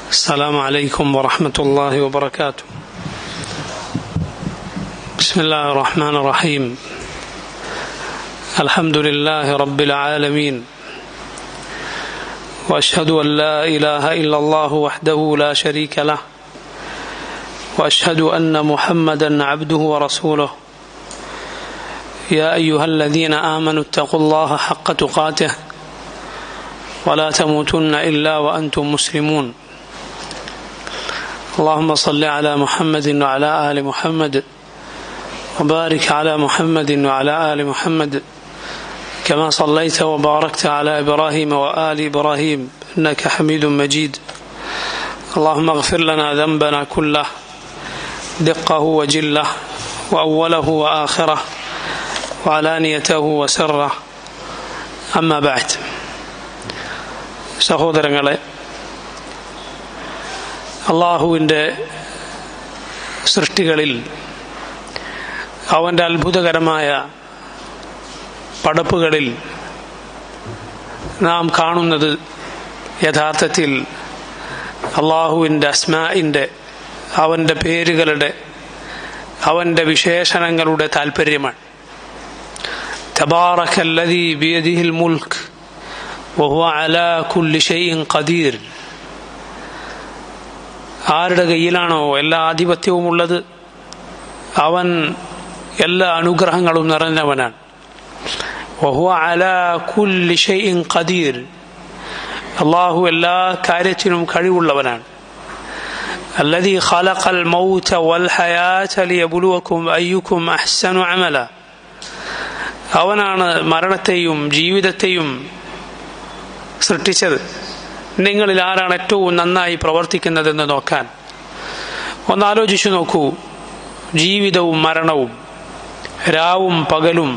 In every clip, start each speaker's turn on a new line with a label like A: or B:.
A: السلام عليكم ورحمة الله وبركاته. بسم الله الرحمن الرحيم. الحمد لله رب العالمين، وأشهد أن لا إله إلا الله وحده لا شريك له، وأشهد أن محمدا عبده ورسوله. يا أيها الذين آمنوا اتقوا الله حق تقاته ولا تموتن إلا وأنتم مسلمون. اللهم صل على محمد وعلى آل محمد وبارك على محمد وعلى آل محمد كما صليت وباركت على إبراهيم وآل إبراهيم إنك حميد مجيد. اللهم اغفر لنا ذنبنا كله دقه وجله وأوله وآخره وعلانيته وسره. أما بعد. സഹോദരങ്ങളെ, അള്ളാഹുവിൻ്റെ സൃഷ്ടികളിൽ അവൻ്റെ അത്ഭുതകരമായ പടപ്പുകളിൽ നാം കാണുന്നത് യഥാർത്ഥത്തിൽ അള്ളാഹുവിൻ്റെ അസ്മാഇൻ്റെ, അവൻ്റെ പേരുകളുടെ, അവൻ്റെ വിശേഷണങ്ങളുടെ താൽപ്പര്യമാണ്. തബാറകല്ലദീ ബിയദിഹിൽ മുൽക്ക് വഹുവ അലാ കുല്ലി ഷൈഇൻ ഖദീർ. ആരുടെ കയ്യിലാണോ എല്ലാ ആധിപത്യവും ഉള്ളത്, അവൻ എല്ലാ അനുഗ്രഹങ്ങളും നിറഞ്ഞവനാണ്. വഹുവ അലാ കുല്ലി ഷൈഇൻ ഖദീർ. അല്ലാഹു എല്ലാ കാര്യത്തിനും കഴിവുള്ളവനാണ്. അല്ലദീ ഖലഖൽ മൗത വൽ ഹയാത ലിയബ്ലുവകും അയ്യുകും അഹ്സനു അമല. അവനാണ് മരണത്തെയും ജീവിതത്തെയും സൃഷ്ടിച്ചത്, നിങ്ങളിൽ ആരാണ് ഏറ്റവും നന്നായി പ്രവർത്തിക്കുന്നതെന്ന് നോക്കാൻ. ഒന്നാലോചിച്ചു നോക്കൂ. ജീവിതവും മരണവും, രാവും പകലും,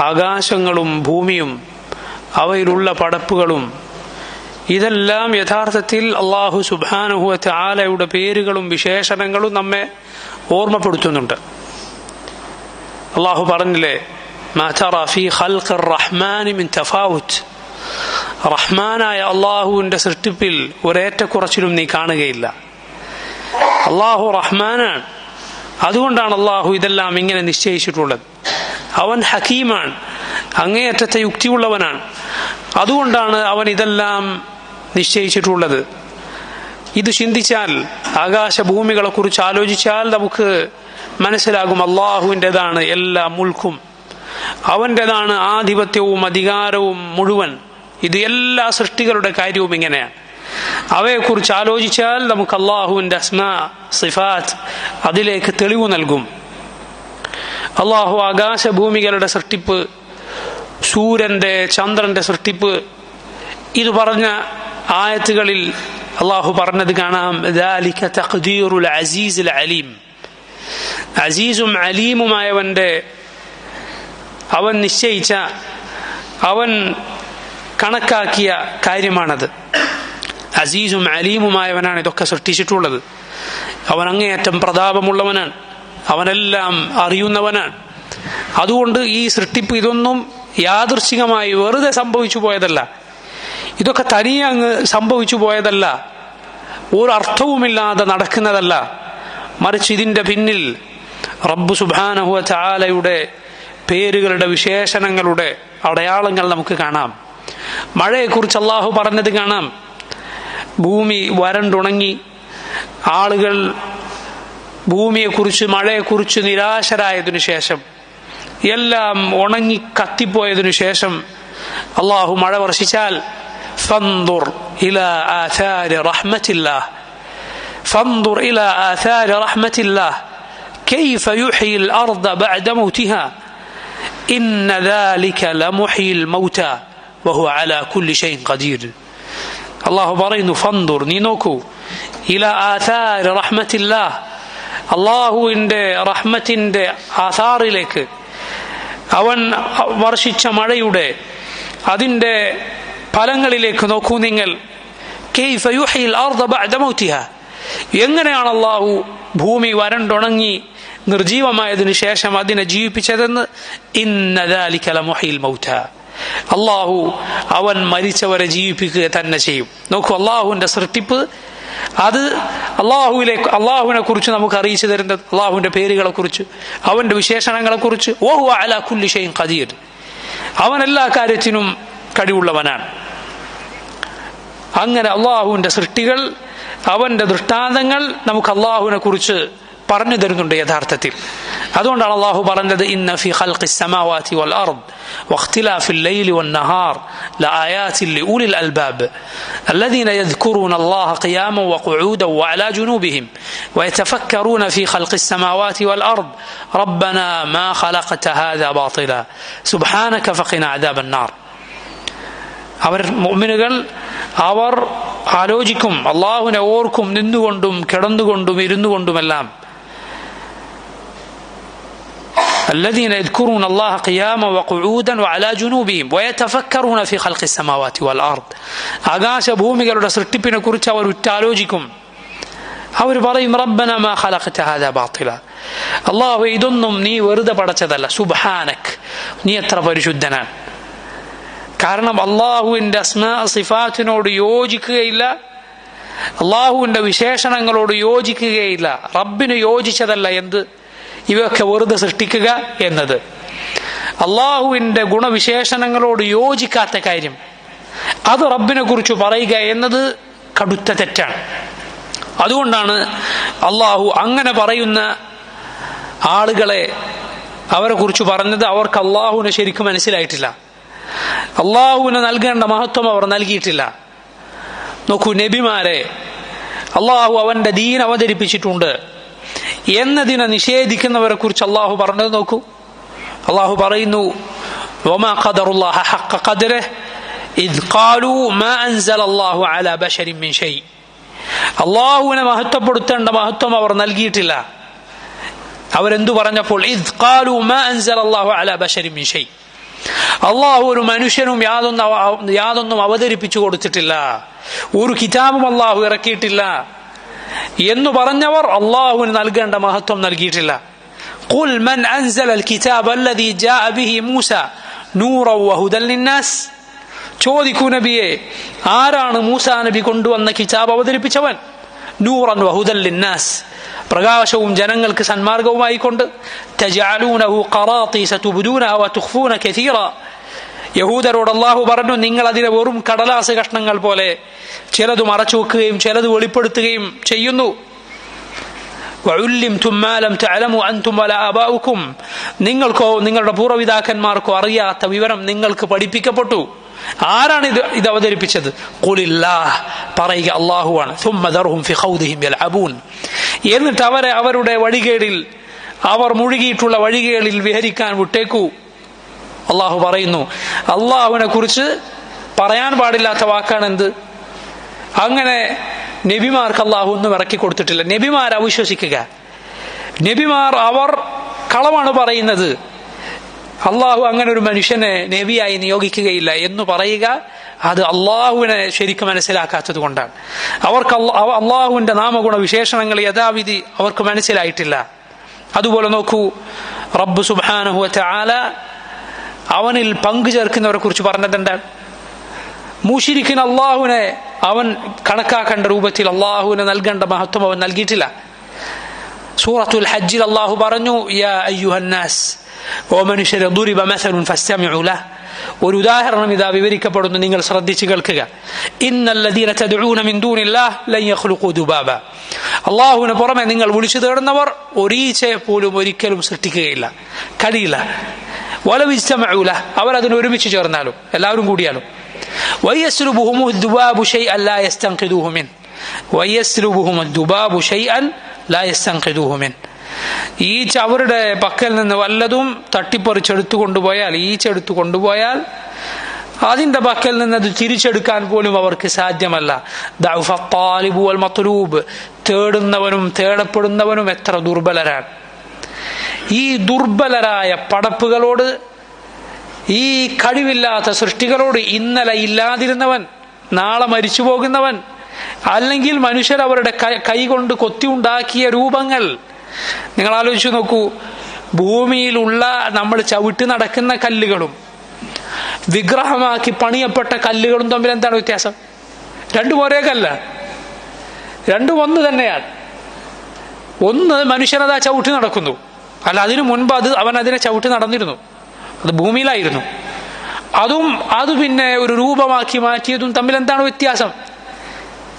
A: ആകാശങ്ങളും ഭൂമിയും അവയിലുള്ള പടപ്പുകളും, ഇതെല്ലാം യഥാർത്ഥത്തിൽ അല്ലാഹു സുബ്ഹാനഹു വ തആലയുടെ പേരുകളും വിശേഷണങ്ങളും നമ്മെ ഓർമ്മപ്പെടുത്തുന്നുണ്ട്. അല്ലാഹു പറഞ്ഞില്ലേ, മാ തറാ ഫീ ഖൽഖിർ റഹ്മാനി മിൻ തഫാവുത്ത്. റഹ്മാനായ അള്ളാഹുവിൻ്റെ സൃഷ്ടിപ്പിൽ ഒരേറ്റക്കുറച്ചിലും നീ കാണുകയില്ല. അള്ളാഹു റഹ്മാനാണ്, അതുകൊണ്ടാണ് അള്ളാഹു ഇതെല്ലാം ഇങ്ങനെ നിശ്ചയിച്ചിട്ടുള്ളത്. അവൻ ഹക്കീമാണ്, അങ്ങേയറ്റത്തെ യുക്തിയുള്ളവനാണ്, അതുകൊണ്ടാണ് അവൻ ഇതെല്ലാം നിശ്ചയിച്ചിട്ടുള്ളത്. ഇത് ചിന്തിച്ചാൽ, ആകാശഭൂമികളെ കുറിച്ച് ആലോചിച്ചാൽ നമുക്ക് മനസ്സിലാകും അള്ളാഹുവിൻ്റെതാണ് എല്ലാ മുൽക്കും, അവൻ്റെതാണ് ആധിപത്യവും അധികാരവും മുഴുവൻ. ഇത് എല്ലാ സൃഷ്ടികളുടെ കാര്യവും ഇങ്ങനെയാണ്. അവയെക്കുറിച്ച് ആലോചിച്ചാൽ നമുക്ക് അള്ളാഹുവിൻ്റെ അസ്മാ സിഫാത്ത് അതിലേക്ക് തെളിവ് നൽകും. അള്ളാഹു ആകാശഭൂമികളുടെ സൃഷ്ടിപ്പ്, സൂര്യന്റെ ചന്ദ്രന്റെ സൃഷ്ടിപ്പ്, ഇത് പറഞ്ഞ ആയത്തുകളിൽ അള്ളാഹു പറഞ്ഞത് കാണാം. ദാലിക തഖ്ദീറുൽ അസീസുൽ അലീം. അസീസും അലീമുമായവന്റെ, അവൻ നിശ്ചയിച്ച, അവൻ കണക്കാക്കിയ കാര്യമാണത്. അസീസും അലീമുമായവനാണ് ഇതൊക്കെ സൃഷ്ടിച്ചിട്ടുള്ളത്. അവൻ അങ്ങേയറ്റം പ്രതാപമുള്ളവനാണ്, അവനെല്ലാം അറിയുന്നവനാണ്. അതുകൊണ്ട് ഈ സൃഷ്ടിപ്പ് ഇതൊന്നും യാദൃശ്ചികമായി വെറുതെ സംഭവിച്ചു പോയതല്ല, ഇതൊക്കെ തനിയെ അങ്ങ് സംഭവിച്ചു പോയതല്ല, ഒരർത്ഥവുമില്ലാതെ നടക്കുന്നതല്ല. മറിച്ച് ഇതിൻ്റെ പിന്നിൽ റബ്ബ് സുബ്ഹാനഹു വ തആലയുടെ പേരുകളുടെ വിശേഷണങ്ങളുടെ അടയാളങ്ങൾ നമുക്ക് കാണാം. മഴയെക്കുറിച്ച് അള്ളാഹു പറഞ്ഞത് കാണാം. ഭൂമി വരണ്ടുണങ്ങി, ആളുകൾ ഭൂമിയെക്കുറിച്ച്, മഴയെക്കുറിച്ച് നിരാശരായതിനു ശേഷം, എല്ലാം ഉണങ്ങി കത്തിപ്പോയതിനു ശേഷം അള്ളാഹു മഴ വർഷിച്ചാൽ ഫൻദുർ ഇലാ ആഥാരി റഹ്മത്തില്ലാഹ്, ഫൻദുർ ഇലാ ആഥാരി റഹ്മത്തില്ലാഹ് കൈഫ യുഹ്യിൽ അർദ ബഅദ മൗതിഹാ ഇന്ന ദാലിക ലമുഹ്യിൽ മൗതാ വഹുവ അലാ കുല്ലി ഷൈഇൻ ഖദീർ. അള്ളാഹു പറയുന്നു, ഫൻദുർ, നീ നോക്കൂ, ഇലാ ആഥാരി റഹ്മത്തില്ലാഹ്, അള്ളാഹുവിൻ്റെ റഹ്മത്തിൻ്റെ ആഥാറിലേക്ക്, അവൻ വർഷിച്ച മഴയുടെ അതിൻ്റെ ഫലങ്ങളിലേക്ക് നോക്കൂ നിങ്ങൾ. കൈഫ യുഹ്യിൽ അർദ ബഅദ മൗതിഹാ, എങ്ങനെയാണ് അള്ളാഹു ഭൂമി വരണ്ടുണങ്ങി നിർജീവമായതിനു ശേഷം അതിനെ ജീവിപ്പിച്ചതെന്ന്. ഇന്ന ദാലിക ലമുഹ്യിൽ മൗതാ, അള്ളാഹു അവൻ മരിച്ചവരെ ജീവിപ്പിക്കുക തന്നെ ചെയ്യും. നോക്കൂ, അള്ളാഹുവിന്റെ സൃഷ്ടിപ്പ് അത് അള്ളാഹുവിനെ കുറിച്ച് നമുക്ക് അറിയിച്ചു തരുന്നത്, അള്ളാഹുവിന്റെ പേരുകളെ കുറിച്ച്, അവന്റെ വിശേഷണങ്ങളെ കുറിച്ച്. വഹുവ അലാ കുല്ലി ഷൈഇൻ ഖദീർ, അവൻ എല്ലാ കാര്യത്തിനും കഴിവുള്ളവനാണ്. അങ്ങനെ അള്ളാഹുവിന്റെ സൃഷ്ടികൾ, അവന്റെ ദൃഷ്ടാന്തങ്ങൾ നമുക്ക് അള്ളാഹുവിനെ കുറിച്ച് പറഞ്ഞു തരുന്നുണ്ട് യഥാർത്ഥത്തിൽ. അതുകൊണ്ടാണ് അള്ളാഹു പറഞ്ഞത്, ഇന്ന ഫീ ഖൽഖിസ് സമാവാതി വൽ അർദ് വഖ്തിലാഫിൽ ലൈലി വൻ നഹാർ ലആയാതിൻ ലിഉലിൽ അൽബാബ് الذين يذكرون الله قياما وقعودا وعلى جنوبهم ويتفكرون في خلق السماوات والأرض ربنا ما خلقت هذا باطلا سبحانك فقنا عذاب النار. അവർ മുഅ്മിനുകൾ അവർ ആലോചിക്കും, അള്ളാഹുവിനെ ഓർക്കും, നിന്നുകൊണ്ടും കിടന്നുകൊണ്ടും ഇരുന്നുകൊണ്ടുമെല്ലാം. الذين يذكرون الله قياما وقعودا وعلى جنوبهم ويتفكرون في خلق السماوات والأرض. ആകാശഭൂമികളുടെ സൃഷ്ടിപ്പിനെ കുറിച്ച് അവർ ഉറ്റാലോചിക്കും. അവർ പറയും, റബ്ബന മാ ഖലഖത ഹാദാ ബാത്തില, അല്ലാഹു ഇതൊന്നും നീ വെറുതെ പടച്ചതല്ല, സുബ്ഹാനക്, നീ എത്ര പരിശുദ്ധനാണ്. കാരണം അള്ളാഹുവിന്റെ അസ്മാ സിഫാത്തിനോട് യോജിക്കുകയില്ല, അള്ളാഹുവിന്റെ വിശേഷണങ്ങളോട് യോജിക്കുകയില്ല. റബ്ബിന് യോജിച്ചതല്ല എന്ത് ഇവയൊക്കെ വെറുതെ സൃഷ്ടിക്കുക എന്നത്. അള്ളാഹുവിന്റെ ഗുണവിശേഷണങ്ങളോട് യോജിക്കാത്ത കാര്യം അത് റബ്ബിനെ കുറിച്ച് പറയുക എന്നത് കടുത്ത തെറ്റാണ്. അതുകൊണ്ടാണ് അള്ളാഹു അങ്ങനെ പറയുന്ന ആളുകളെ അവരെ കുറിച്ച് പറഞ്ഞത്, അവർക്ക് അള്ളാഹുവിനെ ശരിക്കും മനസ്സിലായിട്ടില്ല, അള്ളാഹുവിന് നൽകേണ്ട മഹത്വം അവർ നൽകിയിട്ടില്ല. നോക്കൂ, നബിമാരെ അള്ളാഹു അവന്റെ ദീൻ അവതരിപ്പിച്ചിട്ടുണ്ട് എന്നതിനെ നിഷേധിക്കുന്നവരെ കുറിച്ച് അള്ളാഹു പറഞ്ഞത് നോക്കൂ. അള്ളാഹു പറയുന്നു, വമാ ഖദറുല്ലാഹ ഹഖ ഖദ്രിഹി ഇദ് ഖാലൂ മാ അൻസലല്ലാഹു അലാ ബശരിൻ മിൻ ഷൈ. അള്ളാഹുവിനെ മഹത്വപ്പെടുത്തേണ്ട മഹത്വം അവർ നൽകിയിട്ടില്ല. അവരെന്തു പറഞ്ഞപ്പോൾ, ഇദ് ഖാലൂ മാ അൻസലല്ലാഹു അലാ ബശരിൻ മിൻ ഷൈ, അള്ളാഹു ഒരു മനുഷ്യനും യാതൊന്നും അവതരിപ്പിച്ചു കൊടുത്തിട്ടില്ല, ഒരു കിതാബും അള്ളാഹു ഇറക്കിയിട്ടില്ല എന്ന് പറഞ്ഞവർ അള്ളാഹുവിന് നൽകേണ്ട മഹത്വം നൽകിയിട്ടില്ല. ഖുൽ മൻ അൻസലൽ കിതാബ അല്ലദീ ജാഅ ബിഹി മൂസ നൂറൻ വഹുദൻ ലിന്നാസ്. ചോദിക്കൂ നബിയെ, ആരാണ് മൂസാ നബി കൊണ്ടുവന്ന കിതാബ് അവതരിപ്പിച്ചവൻ? നൂറൻ വഹുദൻ ലിന്നാസ്, പ്രകാശവും ജനങ്ങൾക്ക് സന്മാർഗവുമായിക്കൊണ്ട്. തജഅലൂനഹു ഖറാതീസ തുബ്ദൂനഹ വതുഖ്ഫൂന കസീറ. യഹൂദരോട് അല്ലാഹു പറഞ്ഞു, നിങ്ങൾ അതിനെ വെറും കടലാസ് കഷ്ണങ്ങൾ പോലെ ചിലത് മറച്ചു വെക്കുകയും ചിലത് വെളിപ്പെടുത്തുകയും ചെയ്യുന്നു. വഉല്ലിംതും മാ ലം തഅലമു അൻതും വലാ ആബാഉകും, നിങ്ങൾക്കോ നിങ്ങളുടെ പൂർവ്വപിതാക്കന്മാർക്കോ അറിയാത്ത വിവരം നിങ്ങൾക്ക് പഠിപ്പിക്കപ്പെട്ടു. ആരാണ് ഇത് അവതരിപ്പിച്ചത്? ഖുലില്ലാഹ്, പറയുക അല്ലാഹുവാണ്. സുമ്മ ദർഹും ഫി ഖൗദിഹിം യൽഅബൂൻ, എന്നിട്ട് അവരെ അവരുടെ വഴികേടിൽ, അവർ മുഴുകിയിട്ടുള്ള വഴികേടിൽ വിഹരിക്കാൻ വിട്ടേക്കൂ. അള്ളാഹു പറയുന്നു, അള്ളാഹുവിനെ കുറിച്ച് പറയാൻ പാടില്ലാത്ത വാക്കാണ് എന്ത്? അങ്ങനെ നബിമാർക്ക് അള്ളാഹു ഒന്നും ഇറക്കി കൊടുത്തിട്ടില്ല. നബിമാർ അവിശ്വസിക്കുക, നബിമാർ അവർ കളവാണ് പറയുന്നത്, അള്ളാഹു അങ്ങനെ ഒരു മനുഷ്യനെ നബിയായി നിയോഗിക്കുകയില്ല എന്ന് പറയുക, അത് അള്ളാഹുവിനെ ശരിക്കും മനസ്സിലാക്കാത്തത് കൊണ്ടാണ്. അവർക്ക് അള്ളാഹുവിന്റെ നാമഗുണ വിശേഷണങ്ങൾ യഥാവിധി അവർക്ക് മനസ്സിലായിട്ടില്ല. അതുപോലെ നോക്കൂ, റബ്ബ് സുബ്ഹാനഹു വ തആല അവനിൽ പങ്കു ചേർക്കുന്നവരെ കുറിച്ച് പറഞ്ഞതെന്താണ്? മുശ്രിക്കിന് അള്ളാഹുവിനെ അവൻ കണക്കാക്കേണ്ട രൂപത്തിൽ അള്ളാഹുവിനെ നൽകേണ്ട മഹത്വം അവൻ നൽകിയിട്ടില്ല. സൂറത്തുൽ ഹജ്ജിൽ അള്ളാഹു പറഞ്ഞു, യാ അയ്യുഹന്നാസ്, ഓ മനുഷ്യരെ, ദുരിബ മസലുൻ ഫസ്തമിഉ ലഹ്, ഒരു ഉദാഹരണം ഇതാ വിവരിക്കപ്പെടുന്നു, നിങ്ങൾ ശ്രദ്ധിച്ചു കേൾക്കുക. ഇന്നല്ലദീന തദ്ഊന മിൻ ദൂനില്ലാഹ് ലൻ യഖ്ലുഖൂ ദുബാബ, അള്ളാഹുവിന് പുറമെ നിങ്ങൾ വിളിച്ചു തേടുന്നവർ ഒരീച്ചയെ പോലും ഒരിക്കലും സൃഷ്ടിക്കുകയില്ല, കഴിയില്ല. വലൗ ഇജ്തമഉ ലഹ്, അവരതിന് ഒരുമിച്ച് ചേർന്നാലും, എല്ലാവരും കൂടിയാലും. വയസ്ലുബുഹും ദുബാബു ശൈഅൻ ലാ യസ്തൻഖിദൂഹു മിൻ, വയസ്ലുബുഹും ദുബാബു ശൈഅൻ ലാ യസ്തൻഖിദൂഹു മിൻ. ഈച്ച അവരുടെ പക്കൽ നിന്ന് വല്ലതും തട്ടിപ്പറിച്ചെടുത്തു കൊണ്ടുപോയാൽ, ഈച്ചെടുത്തു കൊണ്ടുപോയാൽ അതിന്റെ പക്കൽ നിന്ന് അത് തിരിച്ചെടുക്കാൻ പോലും അവർക്ക് സാധ്യമല്ല. ദഅഫ ത്വാലിബു വൽ മത്ലൂബ്, തേടുന്നവനും തേടപ്പെടുന്നവനും എത്ര ദുർബലരാണ്. ഈ ദുർബലരായ പടപ്പുകളോട്, ഈ കഴിവില്ലാത്ത സൃഷ്ടികളോട് ഇന്നലെ ഇല്ലാതിരുന്നവൻ നാളെ മരിച്ചു പോകുന്നവൻ, അല്ലെങ്കിൽ മനുഷ്യർ അവരുടെ കൈകൊണ്ട് കൊത്തിയുണ്ടാക്കിയ രൂപങ്ങൾ, നിങ്ങൾ ആലോചിച്ചു നോക്കൂ. ഭൂമിയിലുള്ള നമ്മൾ ചവിട്ടി നടക്കുന്ന കല്ലുകളും വിഗ്രഹമാക്കി പണിയപ്പെട്ട കല്ലുകളും തമ്മിൽ എന്താണ് വ്യത്യാസം? രണ്ടും ഒരേ കല്ല.
B: രണ്ടും ഒന്ന് തന്നെയാണ്. ഒന്ന് മനുഷ്യനതാ ചവിട്ടി നടക്കുന്നു, അല്ല അതിനു മുൻപ് അവൻ അതിനെ ചവിട്ടി നടന്നിരുന്നു, അത് ഭൂമിയിലായിരുന്നു. അത് പിന്നെ ഒരു രൂപമാക്കി മാറ്റിയതും തമ്മിൽ എന്താണ് വ്യത്യാസം?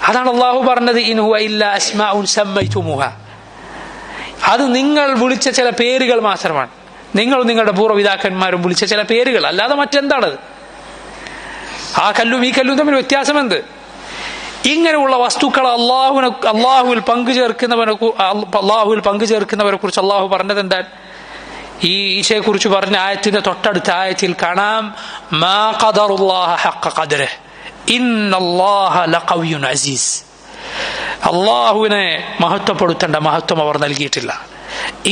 B: അതാണ് അള്ളാഹു പറഞ്ഞത്, ഇൻ ഹുവ ഇല്ലാ അസ്മാഉൻ സമ്മൈതുമുഹാ. അത് നിങ്ങൾ വിളിച്ച ചില പേരുകൾ മാത്രമാണ്, നിങ്ങൾ നിങ്ങളുടെ പൂർവ്വപിതാക്കന്മാരും വിളിച്ച ചില പേരുകൾ, അല്ലാതെ മറ്റെന്താണത്? ആ കല്ലും ഈ കല്ലും തമ്മിൽ വ്യത്യാസം എന്ത്? ഇങ്ങനെയുള്ള വസ്തുക്കൾ അള്ളാഹുവിൽ പങ്കു ചേർക്കുന്നവരെ കുറിച്ച് അള്ളാഹു പറഞ്ഞത് എന്താ? ഈ ഈശയെ കുറിച്ച് പറഞ്ഞ ആയത്തിന്റെ തൊട്ടടുത്ത ആയത്തിൽ കാണാം, മാ ഖദറുല്ലാഹ ഹഖ്ഖ ഖദ്രിഹി ഇന്നല്ലാഹ ലഖവിയ്യുൻ അസീസ്. അള്ളാഹുവിനെ മഹത്വപ്പെടുത്തേണ്ട മഹത്വം അവർ നൽകിയിട്ടില്ല.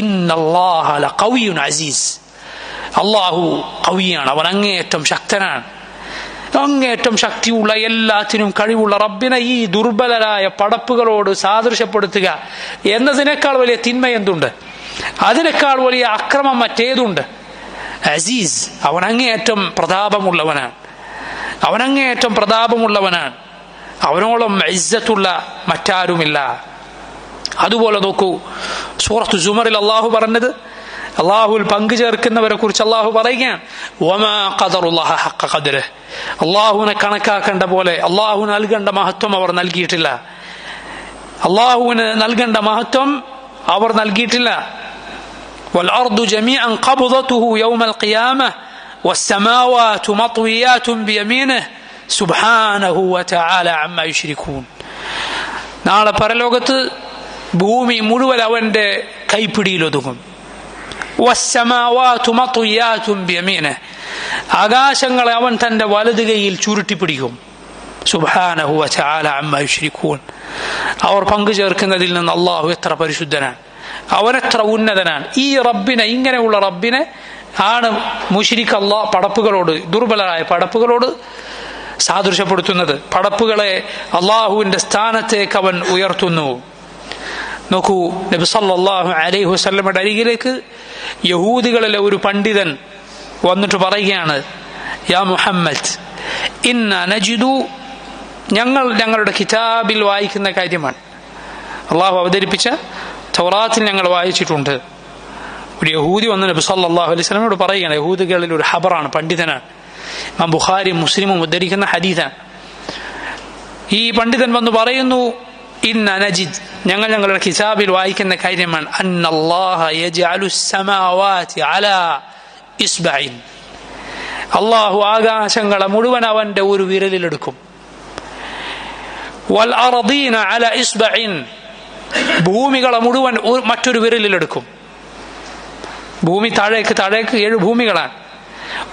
B: ഇന്നല്ലാഹ ലഖവിയ്യുൻ അസീസ്. അള്ളാഹു ഖവിയാണ്, അവൻ അങ്ങേയറ്റം ശക്തനാണ്. അങ്ങേറ്റം ശക്തിയുള്ള, എല്ലാത്തിനും കഴിവുള്ള റബ്ബിനെ ഈ ദുർബലരായ പടപ്പുകളോട് സാദൃശ്യപ്പെടുത്തുക എന്നതിനേക്കാൾ വലിയ തിന്മ എന്തുണ്ട്? അതിനേക്കാൾ വലിയ അക്രമം മറ്റേതുണ്ട്? അസീസ്, അവൻ അങ്ങേയറ്റം പ്രതാപമുള്ളവനാണ്, അവനോളം ഇസ്സത്തുള്ള മറ്റാരുമില്ല. അതുപോലെ നോക്കൂ, സൂറത്തു സുമറിൽ അള്ളാഹു പറഞ്ഞത്, അള്ളാഹുവിൽ പങ്കു ചേർക്കുന്നവരെ കുറിച്ച് അള്ളാഹു പറയുകയാണ്, വമാ ഖദറുല്ലാഹ ഹഖ്ഖ ഖദ്രിഹി. അള്ളാഹുവിനെ കണക്കാക്കേണ്ട പോലെ അള്ളാഹുവിന് നൽകേണ്ട മഹത്വം അവർ നൽകിയിട്ടില്ല. വൽഅർദു ജമീഅൻ ഖബ്ദതുഹു യൗമൽ ഖിയാമഹ വസ്സമാവാതു മത്വിയാതുൻ ബിയമീനിഹി സുബ്ഹാനഹു വതആല അമ്മാ യുശ്രികൂൻ. നാളെ പരലോകത്ത് ഭൂമി മുഴുവൻ അവന്റെ കൈപ്പിടിയിലൊതുങ്ങും. വസ്സമാവാതു മത്വിയാതുൻ ബിയമീനിഹി, ആകാശങ്ങളെ അവൻ തന്റെ വലത് കൈയിൽ ചുരുട്ടിപ്പിടിക്കും. സുബ്ഹാനഹു വതആല അമ്മാ യുശ്രികൂൻ. അവർ പങ്കു ചേർക്കുന്നതിൽ നിന്ന് അള്ളാഹു എത്ര പരിശുദ്ധനാണ്, അവനെത്ര ഉന്നതനാണ്. ഈ റബ്ബിനെ, ഇങ്ങനെയുള്ള റബ്ബിനെ ആണ് മുശ്രിക്ക് അല്ലാഹ് പടപ്പുകളോട്, ദുർബലരായ പടപ്പുകളോട് സാദൃശ്യപ്പെടുത്തുന്നത്. പടപ്പുകളെ അള്ളാഹുവിന്റെ സ്ഥാനത്തേക്ക് അവൻ ഉയർത്തുന്നു. നോക്കൂ, നബി സല്ലല്ലാഹു അലൈഹി വസല്ലമയുടെ അരികിലേക്ക് യഹൂദികളിലെ ഒരു പണ്ഡിതൻ വന്നിട്ട് പറയുകയാണ്, യാ മുഹമ്മദ്, ഇന്നാ നജിദു, ഞങ്ങളുടെ കിതാബിൽ വായിക്കുന്ന കാര്യമാണ്, അള്ളാഹു അവതരിപ്പിച്ച തൗറാത്തിൽ ഞങ്ങൾ വായിച്ചിട്ടുണ്ട്. ഒരു യഹൂദി വന്ന് നബി സല്ലല്ലാഹു അലൈഹി വസല്ലമയോട് പറയുകയാണ്, യഹൂദികളിൽ ഒരു ഹബറാണ്, പണ്ഡിതനാണ്, ഇമാം ബുഖാരിയും മുസ്ലിമും ഉദ്ധരിക്കുന്ന ഹദീസാണ്. ഈ പണ്ഡിതൻ വന്ന് പറയുന്നു, ഇന്ന നജിദ്, ഞങ്ങളുടെ കിതാബിൽ വായിക്കുന്ന കാര്യമാണ്, അന്നല്ലാഹ യജ്അലു സ്സമാവാതി അലാ ഇസ്ബഇൻ. അല്ലാഹു ആകാശങ്ങളെ മുഴുവൻ അവന്റെ ഒരു വിരലിലെടുക്കും. വൽ അർദീന അലാ ഇസ്ബഇൻ, ഭൂമികളെ മുഴുവൻ മറ്റൊരു വിരലിലെടുക്കും. ഭൂമി താഴേക്ക് 7 ഭൂമികളാണ്.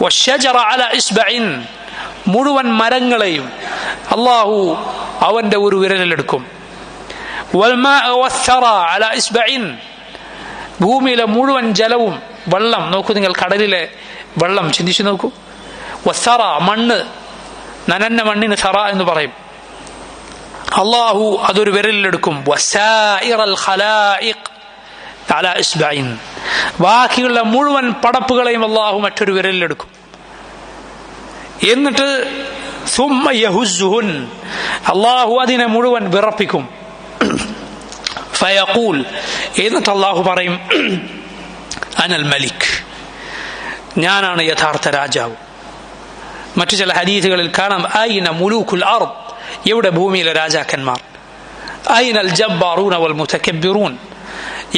B: വശജറ അലാ ഇസ്ബഇൻ, മുഴുവൻ മരങ്ങളെയും അല്ലാഹു അവന്റെ ഒരു വിരലിലെടുക്കും. വൽമാഅ വസ്സറ അലാ ഇസ്ബഇൻ, ഭൂമിയിലെ മുഴുവൻ ജലവും, വെള്ളം നോക്കൂ നിങ്ങൾ, കടലിലെ വെള്ളം ചിന്തിച്ചു നോക്കൂ. വസ്സറ, മണ്ണ്, നനഞ്ഞ മണ്ണിന് സറ എന്ന് പറയും. അള്ളാഹു അതൊരു വിരലിലെടുക്കും. വസായിറൽ ഖലായിഖ് അലാ ഇസ്ബഇൻ, ബാക്കിയുള്ള മുഴുവൻ പടപ്പുകളെയും അള്ളാഹു മറ്റൊരു വിരലിലെടുക്കും. എന്നിട്ട് സുമ്മ യഹുസ്സുഹുൻ, അള്ളാഹു അതിനെ മുഴുവൻ വിറപ്പിക്കും. ഫയഖൂൽ, എന്നിട്ട് അള്ളാഹു പറയും, അനൽ മലിക്, ഞാനാണ് യഥാർത്ഥ രാജാവ്. മറ്റു ചില ഹദീസുകളിൽ കാണാം, ഐന മുലൂകുൽ അർദ്, എവിടെ ഭൂമിയിലെ രാജാക്കന്മാർ? ഐനൽ ജബ്ബാറൂന വൽ മുതകബ്ബിറൂൻ,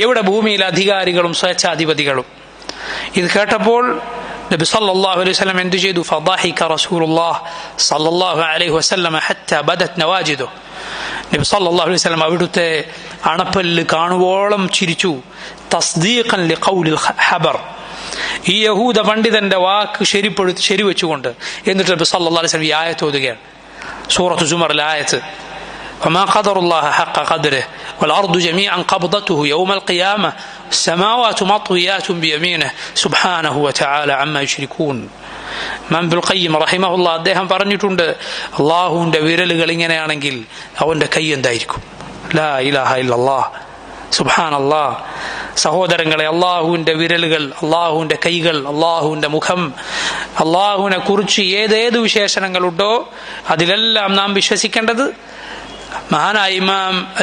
B: എവിടെ ഭൂമിയിലെ അധികാരികളും സ്വേച്ഛാധിപതികളും? ഇത് കേട്ടപ്പോൾ നബി സല്ലല്ലാഹു അലൈഹി വസല്ലം എന്തു ചെയ്തു? ഫദഹിക റസൂലുള്ളാഹി സല്ലല്ലാഹു അലൈഹി വസല്ലം ഹത്താ ബദത് നവാജിദു, നബി സല്ലല്ലാഹു അലൈഹി വസല്ലം അവിടുത്തെ അണപ്പല്ല് കാണുവോളം ചിരിച്ചു. തസ്ദീഖൻ ലിഖൗലിൽ ഹബർ, ഈ യഹൂദ പണ്ഡിതന്റെ വാക്ക് ശരിവെച്ചുകൊണ്ട്. എന്നിട്ട് നബി സല്ലല്ലാഹു അലൈഹി വസല്ലം ഈ ആയത്ത് ഓതുകയാണ്, സൂറത്തു സുമറിലെ ആയത്ത്, وما قدر الله حق قدره والأرض جميعا قبضته يوم القيامة السماوات مطويات بيمينه سبحانه وتعالى عما يشركون. ഇമാം ഇബ്നുൽ ഖയ്യിം റഹിമഹുല്ലാഹ് അദ്ദേഹം പറഞ്ഞിട്ടുണ്ട്, അള്ളാഹുവിന്റെ വിരലുകൾ ഇങ്ങനെയാണെങ്കിൽ അവന്റെ കൈ എന്തായിരിക്കും? ലാ ഇലാഹ ഇല്ലല്ലാഹ്, സുബ്ഹാനല്ലാഹ്. സഹോദരങ്ങളെ, അള്ളാഹുവിന്റെ വിരലുകൾ, അള്ളാഹുവിന്റെ കൈകൾ, അള്ളാഹുവിന്റെ മുഖം, അള്ളാഹുവിനെ കുറിച്ച് ഏതേത് വിശേഷണങ്ങളുണ്ടോ അതിലെല്ലാം നാം വിശ്വസിക്കേണ്ടത് മഹാനായ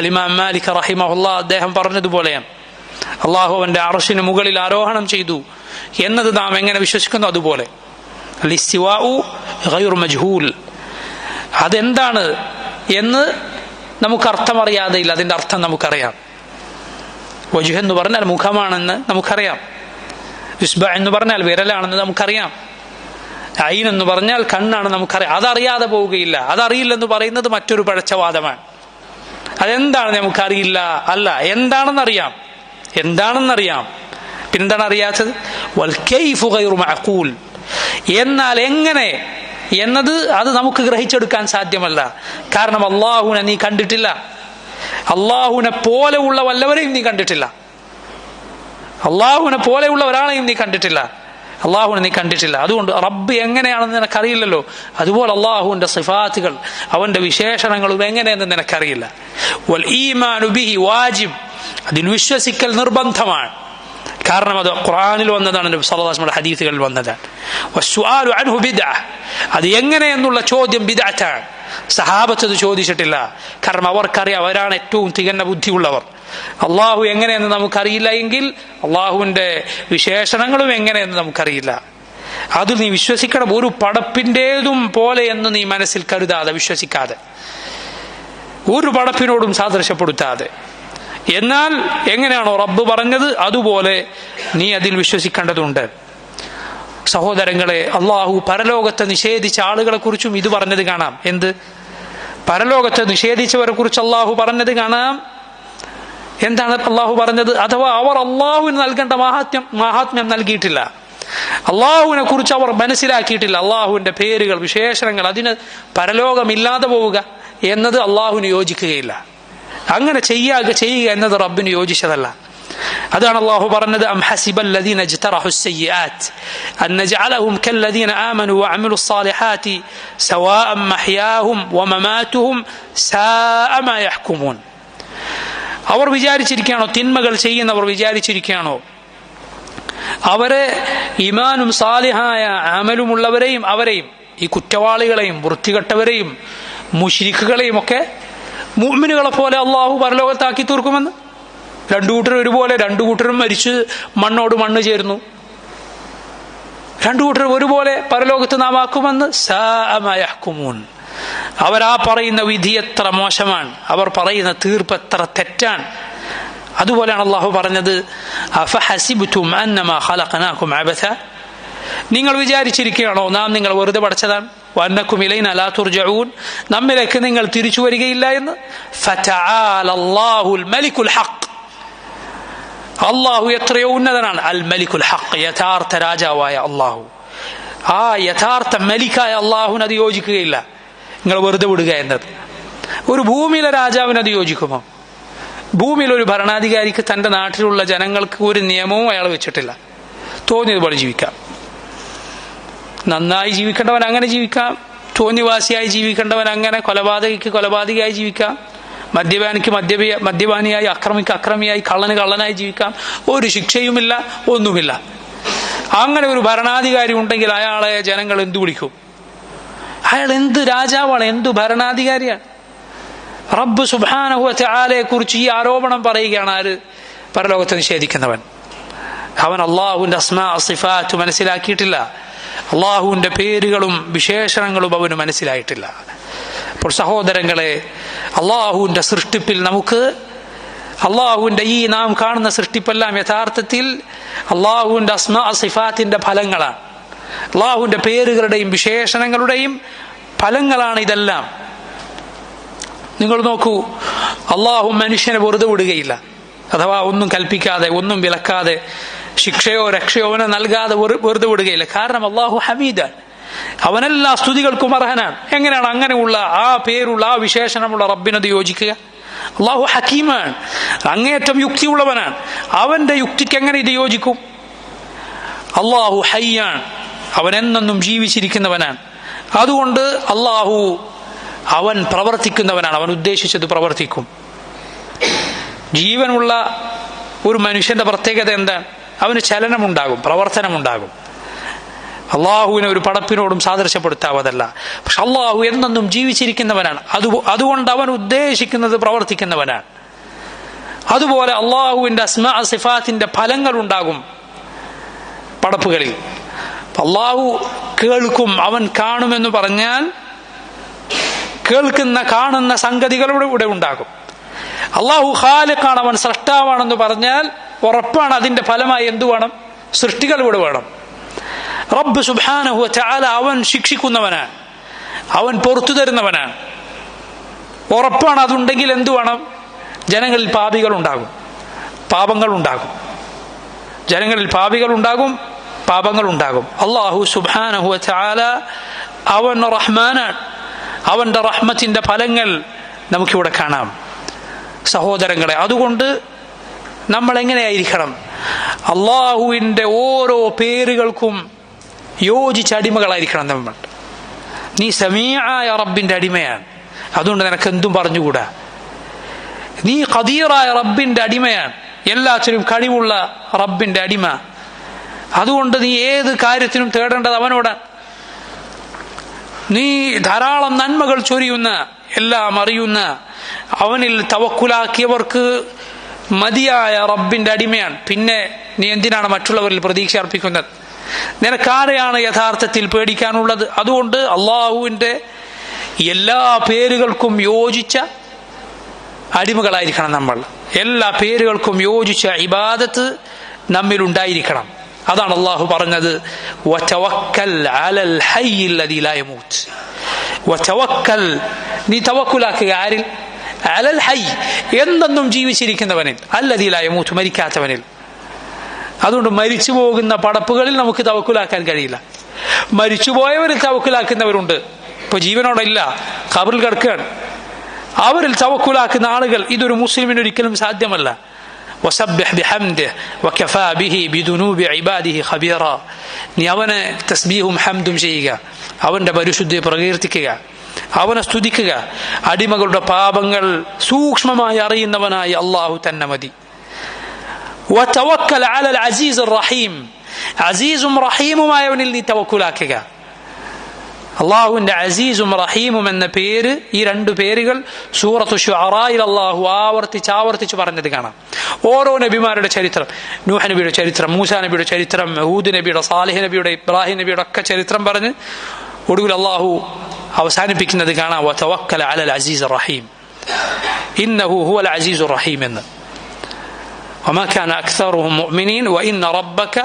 B: ഇമാം മാലിക് റഹിമഹുല്ലാ അദ്ദേഹം പറഞ്ഞതുപോലെയാണ്, അള്ളാഹു അവന്റെ അർശിന് മുകളിൽ ആരോഹണം ചെയ്തു എന്നത് നാം എങ്ങനെ വിശ്വസിക്കുന്നു അതുപോലെ. അൽ-ഇസ്തിവാഉ ഗൈറു മജ്ഹൂൽ, അതെന്താണ് എന്ന് നമുക്ക് അർത്ഥമറിയാതെ ഇല്ല. അതിന്റെ അർത്ഥം നമുക്കറിയാം. വജ്ഹ് എന്ന് പറഞ്ഞാൽ മുഖമാണെന്ന് നമുക്കറിയാം. ഇസ്ബ എന്ന് പറഞ്ഞാൽ വിരലാണെന്ന് നമുക്കറിയാം. ഐൻ എന്ന് പറഞ്ഞാൽ കണ്ണാണ് നമുക്കറിയാം. അതറിയാതെ പോവുകയില്ല. അതറിയില്ലെന്ന് പറയുന്നത് മറ്റൊരു പഴച്ചവാദമാണ്. അതെന്താണ് നമുക്കറിയില്ല അല്ല, എന്താണെന്നറിയാം. പിന്നെന്താണ് അറിയാത്തത്? വൽ കൈഫു ഗൈറു മഅഖൂൽ, എന്നാൽ എങ്ങനെ എന്നത് അത് നമുക്ക് ഗ്രഹിച്ചെടുക്കാൻ സാധ്യമല്ല. കാരണം അള്ളാഹുവിനെ നീ കണ്ടിട്ടില്ല. അള്ളാഹുവിനെ പോലെയുള്ള വല്ലവരെയും നീ കണ്ടിട്ടില്ല. അള്ളാഹുവിനെ പോലെയുള്ള ഒരാളെയും നീ കണ്ടിട്ടില്ല. അള്ളാഹുവിനെ നീ കണ്ടിട്ടില്ല. അതുകൊണ്ട് റബ്ബ് എങ്ങനെയാണെന്ന് നിനക്കറിയില്ലല്ലോ. അതുപോലെ അള്ളാഹുവിന്റെ സിഫാത്തുകൾ, അവന്റെ വിശേഷണങ്ങളും എങ്ങനെയെന്ന് നിനക്കറിയില്ല. വൽ ഈമാനു ബിഹി വാജിബ്, അതിൽ വിശ്വസിക്കൽ നിർബന്ധമാണ്. കാരണം അത് ഖുർആനിൽ വന്നതാണ്, നബി സല്ലല്ലാഹു അലൈഹി വസല്ലം ഹദീസുകളിൽ വന്നതാണ്. വസ്സുആലു അൻഹു ബിദ്അ, അത് എങ്ങനെയെന്നുള്ള ചോദ്യം ബിദ്അത്താണ്. സഹാബത്ത് അത് ചോദിച്ചിട്ടില്ല. കാരണം അവർക്കറിയാം, അവരാണ് ഏറ്റവും തികഞ്ഞ ബുദ്ധിയുള്ളവർ. അള്ളാഹു എങ്ങനെയെന്ന് നമുക്കറിയില്ല എങ്കിൽ അള്ളാഹുവിന്റെ വിശേഷണങ്ങളും എങ്ങനെയെന്ന് നമുക്കറിയില്ല. അതിൽ നീ വിശ്വസിക്കണം. ഒരു പടപ്പിന്റേതും പോലെ എന്ന് നീ മനസ്സിൽ കരുതാതെ, വിശ്വസിക്കാതെ, ഒരു പടപ്പിനോടും സാദൃശ്യപ്പെടുത്താതെ. എന്നാൽ എങ്ങനെയാണോ റബ്ബ് പറഞ്ഞത് അതുപോലെ നീ അതിൽ വിശ്വസിക്കേണ്ടതുണ്ട്. സഹോദരങ്ങളെ, അള്ളാഹു പരലോകത്തെ നിഷേധിച്ച ആളുകളെ കുറിച്ചും ഇത് പറഞ്ഞത് കാണാം. എന്ത്? പരലോകത്തെ നിഷേധിച്ചവരെ കുറിച്ച് അള്ളാഹു പറഞ്ഞത് കാണാം. എന്താണ് അള്ളാഹു പറഞ്ഞത്? അഥവാ അവർ അള്ളാഹുവിന് നൽകേണ്ട മാഹാത്മ്യം നൽകിയിട്ടില്ല. അള്ളാഹുവിനെ കുറിച്ച് അവർ മനസ്സിലാക്കിയിട്ടില്ല. അള്ളാഹുവിന്റെ പേരുകൾ, വിശേഷണങ്ങൾ, അതിന് പരലോകമില്ലാതെ പോവുക എന്നത് അള്ളാഹുവിന് യോജിക്കുകയില്ല. അങ്ങനെ ചെയ്യുക എന്നത് റബ്ബിന് യോജിച്ചതല്ല. അതാണ് അള്ളാഹു പറഞ്ഞത്, അം ഹസിബല്ലദീന ഇജ്തറഹുസ്സയ്യിആത്ത് അൻ നജഅലഹും കല്ലദീന ആമനു വഅമിലു സ്സാലിഹാത്തി സവാഅൻ മഹ്യാഹും വമമാതുഹും സാഅ മാ യഹ്കുമൂൻ. അവർ വിചാരിച്ചിരിക്കുകയാണോ, തിന്മകൾ ചെയ്യുന്നവർ വിചാരിച്ചിരിക്കുകയാണോ, അവരെ ഈമാനും സാലിഹായ അമലുമുള്ളവരെയും അവരെയും, ഈ കുറ്റവാളികളെയും വൃത്തികെട്ടവരെയും മുശ്രിക്കുകളെയും ഒക്കെ മുഅ്മിനുകളെ പോലെ അള്ളാഹു പരലോകത്താക്കി തീർക്കുമെന്ന്? രണ്ടു കൂട്ടരും ഒരുപോലെ, രണ്ടു കൂട്ടരും മരിച്ച് മണ്ണോട് മണ്ണ് ചേരുന്നു. രണ്ടു കൂട്ടരും ഒരുപോലെ പരലോകത്ത് നാം ആക്കുമെന്ന്? സാഅ മാ യഹ്കുമൂൻ. അവരാ പറയുന്ന വിധി എത്ര മോശമാണ്, അവർ പറയുന്ന തീർപ്പ് എത്ര തെറ്റാണ്. അതുപോലെയാണ് അള്ളാഹു പറഞ്ഞത്, അഫഹസിബ്തും അന്നമാ ഖലഖനാകും അബസ, നിങ്ങൾ വിചാരിച്ചിരിക്കുകയാണോ നാം നിങ്ങൾ വെറുതെ പഠിച്ചതാണ്? വഅന്നകും ഇലൈനാ ലാ തുർജഊൻ, നമ്മിലേക്ക് നിങ്ങൾ തിരിച്ചു വരികയില്ല എന്ന്. ഫതആല അല്ലാഹുൽ മലിക്കുൽ ഹഖ്, അള്ളാഹു എത്രയോ ഉന്നതനാണ്. അൽ മലിക്കുൽ ഹഖ്, യഥാർത്ഥ രാജാവായ അള്ളാഹു. ആ യഥാർത്ഥ മലിക്കായ അള്ളാഹുവിന് അത് യോജിക്കുകയില്ല നിങ്ങൾ വെറുതെ വിടുക എന്നത്. ഒരു ഭൂമിയിലെ രാജാവിന് അത് യോജിക്കുമോ? ഭൂമിയിൽ ഒരു ഭരണാധികാരിക്ക് തന്റെ നാട്ടിലുള്ള ജനങ്ങൾക്ക് ഒരു നിയമവും അയാൾ വെച്ചിട്ടില്ല. തോന്നിയതുപോലെ ജീവിക്കാം. നന്നായി ജീവിക്കേണ്ടവൻ അങ്ങനെ ജീവിക്കാം, തോന്നിവാസിയായി ജീവിക്കേണ്ടവൻ അങ്ങനെ, കൊലപാതകിക്ക് കൊലപാതകയായി ജീവിക്കാം, മദ്യപാനിക്ക് മദ്യപാനിയായി, അക്രമിക്ക് അക്രമിയായി, കള്ളന് കള്ളനായി ജീവിക്കാം. ഒരു ശിക്ഷയുമില്ല, ഒന്നുമില്ല. അങ്ങനെ ഒരു ഭരണാധികാരി ഉണ്ടെങ്കിൽ അയാളെ ജനങ്ങൾ എന്തു വിളിക്കും? അയാൾ എന്ത് രാജാവാണ്, എന്തു ഭരണാധികാരിയാണ്? റബ്ബ് സുബ്ഹാനഹു വ തആലയെ കുറിച്ച് ഈ ആരോപണം പറയുകയാണ് ആര്? പരലോകത്തെ നിഷേധിക്കുന്നവൻ. അവൻ അള്ളാഹുവിന്റെ അസ്മാ സിഫാത്ത് മനസ്സിലാക്കിയിട്ടില്ല. അള്ളാഹുവിന്റെ പേരുകളും വിശേഷണങ്ങളും അവന് മനസ്സിലായിട്ടില്ല. അപ്പോൾ സഹോദരങ്ങളെ, അള്ളാഹുവിന്റെ സൃഷ്ടിപ്പിൽ നമുക്ക്, അള്ളാഹുവിന്റെ ഈ നാം കാണുന്ന സൃഷ്ടിപ്പെല്ലാം യഥാർത്ഥത്തിൽ അള്ളാഹുവിന്റെ അസ്മാ സിഫാത്തിന്റെ ഫലങ്ങളാണ്. അള്ളാഹുവിന്റെ പേരുകളുടെയും വിശേഷണങ്ങളുടെയും ഫലങ്ങളാണ് ഇതെല്ലാം. നിങ്ങൾ നോക്കൂ, അള്ളാഹു മനുഷ്യനെ വെറുതെ വിടുകയില്ല. അഥവാ ഒന്നും കൽപ്പിക്കാതെ, ഒന്നും വിലക്കാതെ, ശിക്ഷയോ രക്ഷയോ അവനെ നൽകാതെ വെറുതെ വിടുകയില്ല. കാരണം അള്ളാഹു ഹമീദാണ്, അവനെല്ലാ സ്തുതികൾക്കും അർഹനാണ്. എങ്ങനെയാണ് അങ്ങനെയുള്ള ആ പേരുള്ള ആ വിശേഷണമുള്ള റബ്ബിനത് യോജിക്കുക? അള്ളാഹു ഹക്കീമാണ്, അങ്ങേയറ്റം യുക്തിയുള്ളവനാണ്. അവന്റെ യുക്തിക്ക് എങ്ങനെ ഇത് യോജിക്കും? അള്ളാഹു ഹയ്യാണ്, അവൻ എന്നെന്നും ജീവിച്ചിരിക്കുന്നവനാണ്. അതുകൊണ്ട് അള്ളാഹു അവൻ പ്രവർത്തിക്കുന്നവനാണ്, അവൻ ഉദ്ദേശിച്ചത് പ്രവർത്തിക്കും. ജീവനുള്ള ഒരു മനുഷ്യന്റെ പ്രത്യേകത എന്താണ്? അവന് ചലനമുണ്ടാകും, പ്രവർത്തനമുണ്ടാകും. അള്ളാഹുവിനെ ഒരു പടപ്പിനോടും സാദൃശ്യപ്പെടുത്താവതല്ല. പക്ഷെ അള്ളാഹു എന്നെന്നും ജീവിച്ചിരിക്കുന്നവനാണ്. അതുകൊണ്ട് അവൻ ഉദ്ദേശിക്കുന്നത് പ്രവർത്തിക്കുന്നവനാണ്. അതുപോലെ അള്ളാഹുവിന്റെ അസ്മാ സിഫാത്തിന്റെ ഫലങ്ങൾ ഉണ്ടാകും പടപ്പുകളിൽ. അള്ളാഹു കേൾക്കും, അവൻ കാണുമെന്ന് പറഞ്ഞാൽ കാണുന്ന സംഗതികൾ ഇവിടെ ഉണ്ടാകും. അള്ളാഹു ഖാലിഖാണ്, അവൻ സൃഷ്ടാവാണെന്ന് പറഞ്ഞാൽ ഉറപ്പാണ് അതിന്റെ ഫലമായി എന്തു വേണം? സൃഷ്ടികൾ ഇവിടെ വേണം. റബ്ബ് സുബ്ഹാനഹു വ തആല അവൻ ശിക്ഷിക്കുന്നവനാണ്, അവൻ പുറത്തു തരുന്നവനാണ്. ഉറപ്പാണ്. അതുണ്ടെങ്കിൽ എന്തു വേണം? ജനങ്ങളിൽ പാപികൾ ഉണ്ടാകും, പാപങ്ങൾ ഉണ്ടാകും. ജനങ്ങളിൽ പാപികൾ ഉണ്ടാകും, പാപങ്ങൾ ഉണ്ടാകും. അല്ലാഹു സുബ്ഹാനഹു വ തആല അവൻ റഹ്മാനാണ്. അവന്റെ റഹ്മത്തിന്റെ ഫലങ്ങൾ നമുക്കിവിടെ കാണാം സഹോദരങ്ങളെ. അതുകൊണ്ട് നമ്മൾ എങ്ങനെയായിരിക്കണം? അള്ളാഹുവിന്റെ ഓരോ പേരുകൾക്കും യോജിച്ച അടിമകളായിരിക്കണം നമ്മൾ. നീ സമീആയ റബ്ബിന്റെ അടിമയാണ്, അതുകൊണ്ട് നിനക്ക് എന്തും പറഞ്ഞുകൂടാ. നീ ഖദീറായ റബ്ബിന്റെ അടിമയാണ്, എല്ലാത്തിനും കഴിവുള്ള റബ്ബിന്റെ അടിമ. അതുകൊണ്ട് നീ ഏത് കാര്യത്തിനും തേടേണ്ടത് അവനോടാണ്. നീ ധാരാളം നന്മകൾ ചൊരിയുന്ന, എല്ലാം അറിയുന്ന, അവനിൽ തവക്കുലാക്കിയവർക്ക് മതിയായ റബ്ബിന്റെ അടിമയാണ്. പിന്നെ നീ എന്തിനാണ് മറ്റുള്ളവരിൽ പ്രതീക്ഷ അർപ്പിക്കുന്നത്? നിനക്കാരെയാണ് യഥാർത്ഥത്തിൽ പേടിക്കാനുള്ളത്? അതുകൊണ്ട് അള്ളാഹുവിന്റെ എല്ലാ പേരുകൾക്കും യോജിച്ച അടിമകളായിരിക്കണം നമ്മൾ. എല്ലാ പേരുകൾക്കും യോജിച്ച ഇബാദത്ത് നമ്മിൽ ഉണ്ടായിരിക്കണം. അതാണ് അള്ളാഹു പറഞ്ഞത്, വതവക്കൽ അലൽ ഹയ്യിൽ ലദീ ലാ യമൂത്ത്. വതവക്കൽ, നീ തവക്കുലാക്കുക ആരിൽ? അലൽ ഹയ്യ്, എന്നെന്നും ജീവിച്ചിരിക്കുന്നവനിൽ, അല്ലദീ ലാ യമൂത്ത്, മരിക്കാത്തവനിൽ. അതുകൊണ്ട് മരിച്ചു പോകുന്ന പടപ്പുകളിൽ നമുക്ക് തവക്കുലാക്കാൻ കഴിയില്ല. മരിച്ചുപോയവരിൽ തവക്കുലാക്കുന്നവരുണ്ട്. ഇപ്പൊ ജീവനോടില്ല, ഖബറിൽ കിടക്കുകയാണ്, അവരിൽ തവക്കുലാക്കുന്ന ആളുകൾ, ഇതൊരു മുസ്ലിമിന് ഒരിക്കലും സാധ്യമല്ല. വസബ്ബിഹ് ബിഹംദിഹി വകഫാ ബിഹി ബിദുനൂബി ഇബാദിഹി ഖബീറ. നീ അവനെ തസ്ബീഹും ഹംദും ചെയ്യുക, അവന്റെ പരിശുദ്ധിയെ പ്രകീർത്തിക്കുക, അവനെ സ്തുതിക്കുക. അടിമകളുടെ പാപങ്ങൾ സൂക്ഷ്മമായി അറിയുന്നവനായി അള്ളാഹു തന്നെ മതി. വതവക്കൽ അലൽ അസീസ് റഹീം, അസീസും റഹീമുമായവനിൽ നീ തവക്കുലാക്കുക. അള്ളാഹുവിന്റെ അസീസും റഹീമും എന്ന പേര്, ഈ രണ്ടു പേരുകൾ സൂറത്തു ശുഅറായിൽ അള്ളാഹു ആവർത്തിച്ച് പറഞ്ഞത് കാണാം. ഓരോ നബിമാരുടെ ചരിത്രം, നൂഹ് നബിയുടെ ചരിത്രം, മൂസാ നബിയുടെ ചരിത്രം, ഹൂദ് നബിയുടെ, സാലിഹ് നബിയുടെ, ഇബ്രാഹിം നബിയുടെ ഒക്കെ ചരിത്രം പറഞ്ഞ് ഒടുവിൽ അള്ളാഹു അവസാനിപ്പിക്കുന്നത് കാണാം, വതവക്കൽ അലൽ അസീസ് റഹീം, ഇന്നഹു ഹുവൽ അസീസു റഹീം എന്ന്. വമാ കാന അക്സറുഹും മുഅ്മിനീൻ വഇന്ന റബ്ബക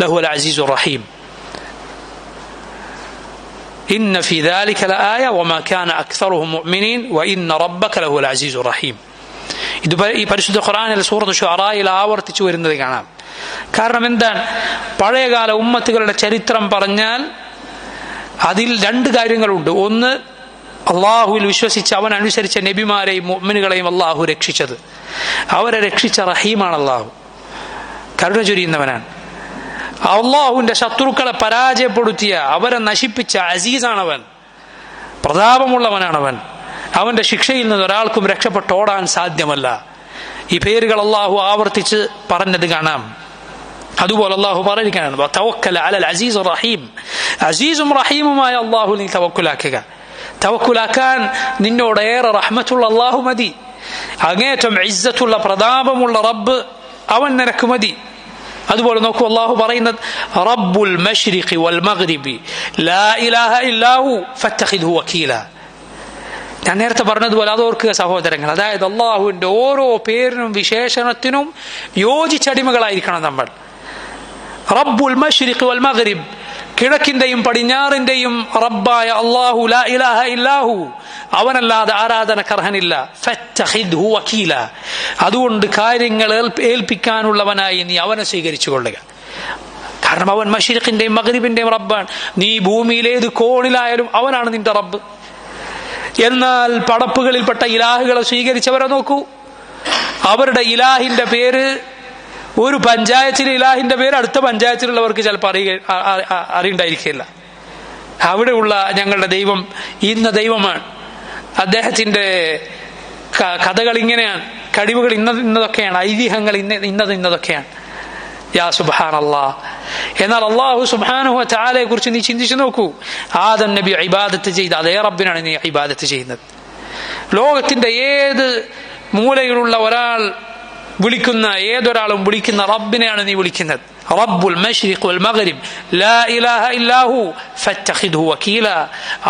B: ലഹുവൽ അസീസു റഹീം. ഇന്ന ഫീ ദാലിക ലആയ വമാ കാന അക്സറുഹും മുഅ്മിനീൻ വഇന്ന റബ്ബക ലഹുവൽ അസീസു റഹീം. ഇത് ഈ പരിശുദ്ധ ഖുർആനിൽ സൂറത്ത് ശുഅറായിൽ ആവർത്തിച്ചു വരുന്നത് കാണാം. കാരണം എന്താണ്? പഴയകാല ഉമ്മത്തുകളുടെ ചരിത്രം പറഞ്ഞാൽ അതിൽ രണ്ട് കാര്യങ്ങളുണ്ട്. ഒന്ന്, അള്ളാഹുവിൽ വിശ്വസിച്ച് അവൻ അനുസരിച്ച നബിമാരെയും മുഅ്മിനുകളെയും അള്ളാഹു രക്ഷിച്ചത്. അവരെ രക്ഷിച്ച റഹീമാണ് അള്ളാഹു, കരുണ ചൊരിയുന്നവനാണ്. അള്ളാഹുവിന്റെ ശത്രുക്കളെ പരാജയപ്പെടുത്തിയ, അവരെ നശിപ്പിച്ച അസീസാണവൻ, പ്രതാപമുള്ളവനാണവൻ. അവന്റെ ശിക്ഷയിൽ നിന്ന് ഒരാൾക്കും രക്ഷപ്പെട്ടോടാൻ സാധ്യമല്ല. ഈ പേരുകൾ അള്ളാഹു ആവർത്തിച്ച് പറഞ്ഞത് കാണാം. അതുപോലെ അള്ളാഹു പറയുകയാണ്, തവക്കൽ അലൽ അസീസ് റഹീം, അസീസും റഹീമുമായ അള്ളാഹു നീ തവക്കുലാക്കുക. തവക്കുലാക്കാൻ നിന്നോടേറെ റഹ്മത്തുള്ള അള്ളാഹു മതി. അങ്ങേറ്റം ഇസ്സത്തുള്ള, പ്രതാപമുള്ള റബ്ബ് അവൻ നിനക്ക് മതി. അതുപോലെ നോക്കൂ, അള്ളാഹു പറയുന്നത്, റബ്ബുൽ മശ്രിഖി വൽ മഗ്രിബി ലാ ഇലാഹ ഇല്ലാഹു ഫത്തഖിദ്ഹു വകീല. ഞാൻ നേരത്തെ പറഞ്ഞതുപോലെ അതോർക്കുക സഹോദരങ്ങൾ. അതായത് അള്ളാഹുവിന്റെ ഓരോ പേരിനും വിശേഷണത്തിനും യോജിച്ചടിമകളായിരിക്കണം നമ്മൾ. റബ്ബുൽ മശ്രിഖി വൽ മഗ്രിബ്, കിഴക്കിന്റെയും പടിഞ്ഞാറിന്റെയും റബ്ബായ അല്ലാഹു, ലാ ഇലാഹ ഇല്ലാഹു, അവനല്ലാതെ ആരാധനക്കർഹനില്ല. ഫത്തഖിദ്ഹു വകീല, അതുകൊണ്ട് കാര്യങ്ങൾ ഏൽപ്പിക്കാനുള്ളവനായി നീ അവനെ സ്വീകരിച്ചു കൊള്ളുക. കാരണം അവൻ മശ്രിഖിന്റെയും മഗ്രിബിന്റെയും റബ്ബാണ്. നീ ഭൂമിയിലേത് കോണിലായാലും അവനാണ് നിന്റെ റബ്ബ്. എന്നാൽ പടപ്പുകളിൽപ്പെട്ട ഇലാഹുകളെ സ്വീകരിച്ചവരെ നോക്കൂ, അവരുടെ ഇലാഹിന്റെ പേര്, ഒരു പഞ്ചായത്തിലെ ഇലാഹിന്റെ പേര് അടുത്ത പഞ്ചായത്തിലുള്ളവർക്ക് ചിലപ്പോൾ അറിയണ്ടായിരിക്കില്ല. അവിടെയുള്ള ഞങ്ങളുടെ ദൈവം ഇന്ന ദൈവമാണ്, അദ്ദേഹത്തിന്റെ കഥകൾ ഇങ്ങനെയാണ്, കഴിവുകൾ ഇന്നതൊക്കെയാണ്, ഐതിഹ്യങ്ങൾ ഇന്നതൊക്കെയാണ്. യാ സുബ്ഹാനല്ലാഹ്. എന്നാൽ അല്ലാഹു സുബ്ഹാനഹു വ തആലയെ കുറിച്ച് നീ ചിന്തിച്ചു നോക്കൂ. ആദം നബി ഇബാദത്ത് ചെയ്ത അതേ റബ്ബിനാണ് നീ ഇബാദത്ത് ചെയ്യുന്നത്. ലോകത്തിന്റെ ഏത് മൂലയിലുള്ള ഏതൊരാളും വിളിക്കുന്ന റബ്ബിനെയാണ് നീ വിളിക്കുന്നത്. റബ്ബുൽ മശ്രിഖ് വൽ മഗ്രിബ് ലാ ഇലാഹ ഇല്ലാഹു ഫത്തഖിദ്ഹു വകീല.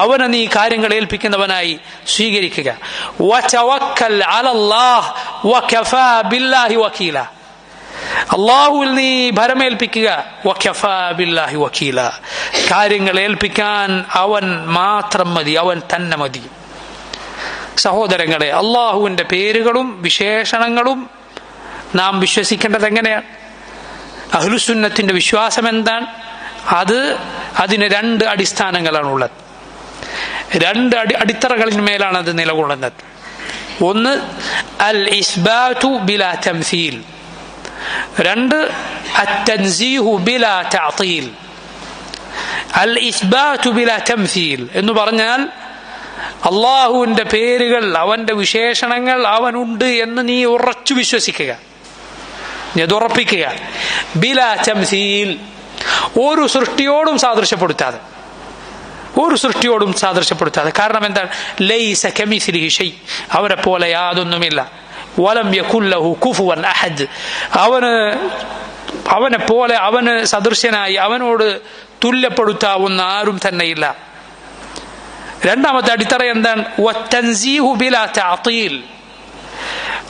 B: അവനെ നീ കാര്യങ്ങൾ ഏൽപ്പിക്കുന്നവനായി സ്വീകരിക്കുക. വതവക്കൽ അലല്ലാഹ് വകഫാ ബില്ലാഹി വകീല. അല്ലാഹുവിൽ നീ ഭരമേൽപ്പിക്കുക. വകഫാ ബില്ലാഹി വകീല. കാര്യങ്ങൾ ഏൽപ്പിക്കാൻ അവൻ മാത്രം മതി, അവൻ തന്നെ മതി. സഹോദരങ്ങളെ, അല്ലാഹുവിന്റെ പേരുകളും വിശേഷണങ്ങളും നാം വിശ്വസിക്കേണ്ടത് എങ്ങനെയാണ്? അഹ്ലുസുന്നത്തിന്റെ വിശ്വാസം എന്താണ്? അതിന് രണ്ട് അടിസ്ഥാനങ്ങളാണുള്ളത്. രണ്ട് അടിത്തറകളിന്മേലാണ് അത് നിലകൊള്ളുന്നത്. ഒന്ന് അൽ ഇസ്ബാതു ബിലാ തംസീൽ, രണ്ട് അത്തൻസീഹു ബിലാ തഅതീൽ. അൽ ഇസ്ബാതു ബിലാ തംസീൽ എന്ന് പറഞ്ഞാൽ അള്ളാഹുവിന്റെ പേരുകൾ, അവന്റെ വിശേഷണങ്ങൾ അവനുണ്ട് എന്ന് നീ ഉറച്ചു വിശ്വസിക്കുക, നീ അത് ഉറപ്പിക്കുക. ബിലാ തംസീൽ, ഒരു സൃഷ്ടിയോടും സാദൃശ്യപ്പെടുത്താതെ. കാരണം എന്താണ്? ലൈസ കമിസ്ലിഹി ഷൈ, അവനെ പോലെ യാതൊന്നുമില്ല. വലം യകുൽ ലഹു കുഫുവൻ അഹദ്, അവനെ പോലെ അവന് സദൃശ്യനായി അവനോട് തുല്യപ്പെടുത്താവുന്ന ആരും തന്നെയില്ല. രണ്ടാമത്തെ അടിത്തറ എന്താണ്? വത്തൻസീഹു ബിലാ തഅതീൽ,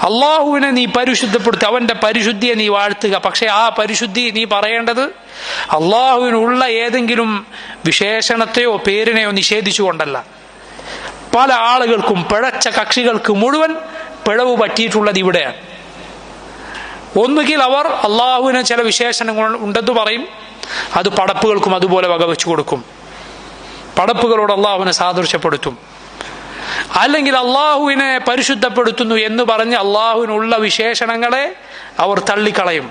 B: അള്ളാഹുവിനെ നീ പരിശുദ്ധപ്പെടുത്തുക, അവന്റെ പരിശുദ്ധിയെ നീ വാഴ്ത്തുക. പക്ഷെ ആ പരിശുദ്ധി നീ പറയേണ്ടത് അള്ളാഹുവിനുള്ള ഏതെങ്കിലും വിശേഷണത്തെയോ പേരിനെയോ നിഷേധിച്ചുകൊണ്ടല്ല. പല ആളുകൾക്കും, പിഴച്ച കക്ഷികൾക്ക് മുഴുവൻ പിഴവ് പറ്റിയിട്ടുള്ളത് ഇവിടെയാണ്. ഒന്നുകിൽ അവർ അള്ളാഹുവിന് ചില വിശേഷണങ്ങൾ ഉണ്ടെന്ന് പറയും, അത് പടപ്പുകൾക്കും അതുപോലെ വകവെച്ചു കൊടുക്കും, പടപ്പുകളോട് അള്ളാഹുവിനെ സാദൃശ്യപ്പെടുത്തും. അല്ലെങ്കിൽ അള്ളാഹുവിനെ പരിശുദ്ധപ്പെടുത്തുന്നു എന്ന് പറഞ്ഞ് അള്ളാഹുവിനുള്ള വിശേഷണങ്ങളെ അവർ തള്ളിക്കളയും.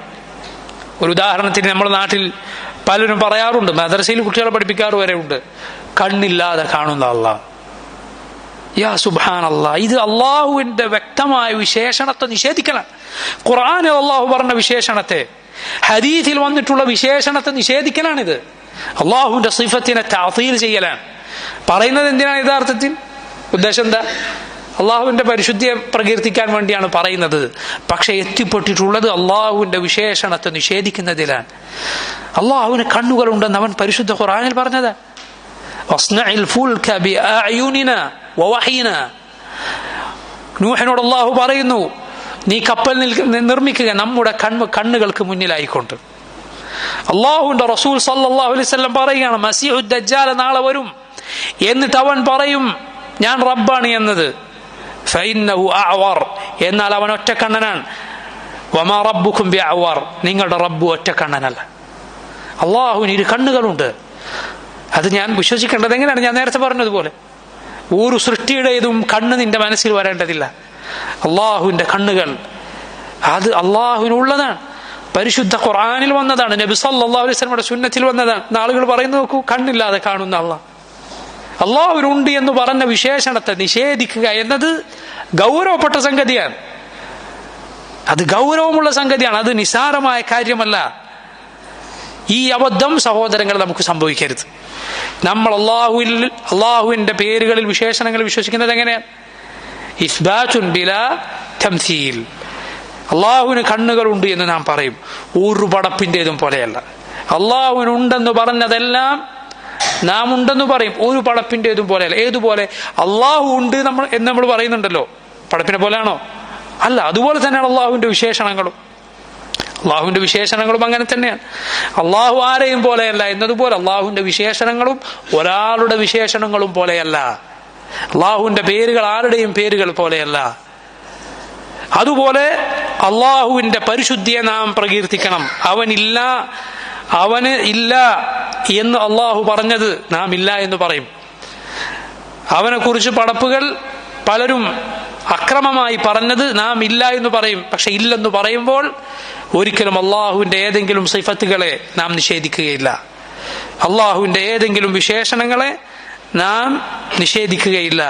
B: ഒരു ഉദാഹരണത്തിന് നമ്മുടെ നാട്ടിൽ പലരും പറയാറുണ്ട്, മദ്രസയിൽ കുട്ടികളെ പഠിപ്പിക്കാറ് വരെ ഉണ്ട്, കണ്ണില്ലാതെ കാണുന്ന അള്ളാഹ്. യാ സുബ്ഹാനല്ലാഹ്, ഇത് അള്ളാഹുവിന്റെ വ്യക്തമായ വിശേഷണത്തെ നിഷേധിക്കണം. ഖുർആനിൽ അള്ളാഹു പറഞ്ഞ വിശേഷണത്തെ, ഹദീസിൽ വന്നിട്ടുള്ള വിശേഷണത്തെ നിഷേധിക്കലാണിത്. അള്ളാഹുവിന്റെ സിഫത്തിനെ തഅതീൽ ചെയ്യലാണ്. പറയുന്നത് എന്തിനാണ് യഥാർത്ഥത്തിൽ? ഉദ്ദേശം എന്താ? അള്ളാഹുവിന്റെ പരിശുദ്ധിയെ പ്രകീർത്തിക്കാൻ വേണ്ടിയാണ് പറയുന്നത്. പക്ഷെ എത്തിപ്പെട്ടിട്ടുള്ളത് അള്ളാഹുവിന്റെ വിശേഷണത്തെ നിഷേധിക്കുന്നതിലാണ്. അള്ളാഹുവിന് കണ്ണുകളുണ്ടെന്ന് അവൻ പരിശുദ്ധ ഖുർആനിൽ പറഞ്ഞത്. നൂഹിനോട് അള്ളാഹു പറയുന്നു, നീ കപ്പൽ നിർമ്മിക്കുക നമ്മുടെ കണ്ണുകൾക്ക് മുന്നിലായിക്കൊണ്ട്. അള്ളാഹുവിന്റെ റസൂൽ സല്ലല്ലാഹു അലൈഹി വസല്ലം പറയുകയാണ്, മസീഹുദ് ദജ്ജാൽ നാളെ വരും, എന്നിട്ട് അവൻ പറയും ഞാൻ റബ്ബാണ് എന്നത്. ഫഇന്നഹു അഅവർ, എന്നാൽ അവൻ ഒറ്റക്കണ്ണനാണ്. വമാ റബ്ബുക്കും ബിഅഅവർ, നിങ്ങളുടെ റബ്ബ് ഒറ്റക്കണ്ണനല്ല. അള്ളാഹുവിന് ഇരു കണ്ണുകളുണ്ട്. അത് ഞാൻ വിശ്വസിക്കേണ്ടത് എങ്ങനെയാണ്? ഞാൻ നേരത്തെ പറഞ്ഞതുപോലെ ഒരു സൃഷ്ടിയുടേതും കണ്ണ് നിന്റെ മനസ്സിൽ വരേണ്ടതില്ല. അള്ളാഹുവിന്റെ കണ്ണുകൾ അത് അള്ളാഹുവിനുള്ളതാണ്. പരിശുദ്ധ ഖുർആനിൽ വന്നതാണ്, നബി സല്ലല്ലാഹു അലൈഹി വസല്ലമയുടെ സുന്നത്തിൽ വന്നതാണ്. ആളുകൾ പറയുന്നു, നോക്കൂ, കണ്ണില്ലാതെ കാണുന്ന അള്ളാഹ്. അള്ളാഹുവിനുണ്ട് എന്ന് പറഞ്ഞ വിശേഷണത്തെ നിഷേധിക്കുക എന്നത് ഗൗരവപ്പെട്ട സംഗതിയാണ്. അത് ഗൗരവമുള്ള സംഗതിയാണ്, അത് നിസാരമായ കാര്യമല്ല. ഈ അബദ്ധം സഹോദരങ്ങൾ നമുക്ക് സംഭവിക്കരുത്. നമ്മൾ അള്ളാഹുവിന്റെ പേരുകളിൽ വിശേഷണങ്ങൾ വിശ്വസിക്കുന്നത് എങ്ങനെയാണ്? ഇസ്ബാതുൻ ബിലാ തംസീൽ. അള്ളാഹുവിന് കണ്ണുകളുണ്ട് എന്ന് നാം പറയും, ഒരു പടപ്പിന്റേതും പോലെയല്ല. അള്ളാഹുവിനുണ്ടെന്ന് പറഞ്ഞതെല്ലാം നാം ഉണ്ടെന്ന് പറയും, ഒരു പടപ്പിന്റേതും പോലെയല്ല. ഏതുപോലെ? അള്ളാഹു ഉണ്ട് എന്ന് നമ്മൾ പറയുന്നുണ്ടല്ലോ, പടപ്പിനെ പോലെയാണോ? അല്ല. അതുപോലെ തന്നെയാണ് അള്ളാഹുവിന്റെ വിശേഷണങ്ങളും. അള്ളാഹുവിന്റെ വിശേഷണങ്ങളും അങ്ങനെ തന്നെയാണ്. അള്ളാഹു ആരെയും പോലെയല്ല എന്നതുപോലെ അള്ളാഹുവിന്റെ വിശേഷണങ്ങളും ഒരാളുടെ വിശേഷണങ്ങളും പോലെയല്ല. അള്ളാഹുവിന്റെ പേരുകൾ ആരുടെയും പേരുകൾ പോലെയല്ല. അതുപോലെ അള്ളാഹുവിന്റെ പരിശുദ്ധിയെ നാം പ്രകീർത്തിക്കണം. അവന് ഇല്ല എന്ന് അള്ളാഹു പറഞ്ഞത് നാം ഇല്ല എന്ന് പറയും. അവനെ കുറിച്ച് പടപ്പുകൾ പലരും അക്രമമായി പറഞ്ഞത് നാം ഇല്ല എന്ന് പറയും. പക്ഷെ ഇല്ലെന്ന് പറയുമ്പോൾ ഒരിക്കലും അള്ളാഹുവിന്റെ ഏതെങ്കിലും സിഫത്തുകളെ നാം നിഷേധിക്കുകയില്ല. അള്ളാഹുവിന്റെ ഏതെങ്കിലും വിശേഷണങ്ങളെ നാം നിഷേധിക്കുകയില്ല.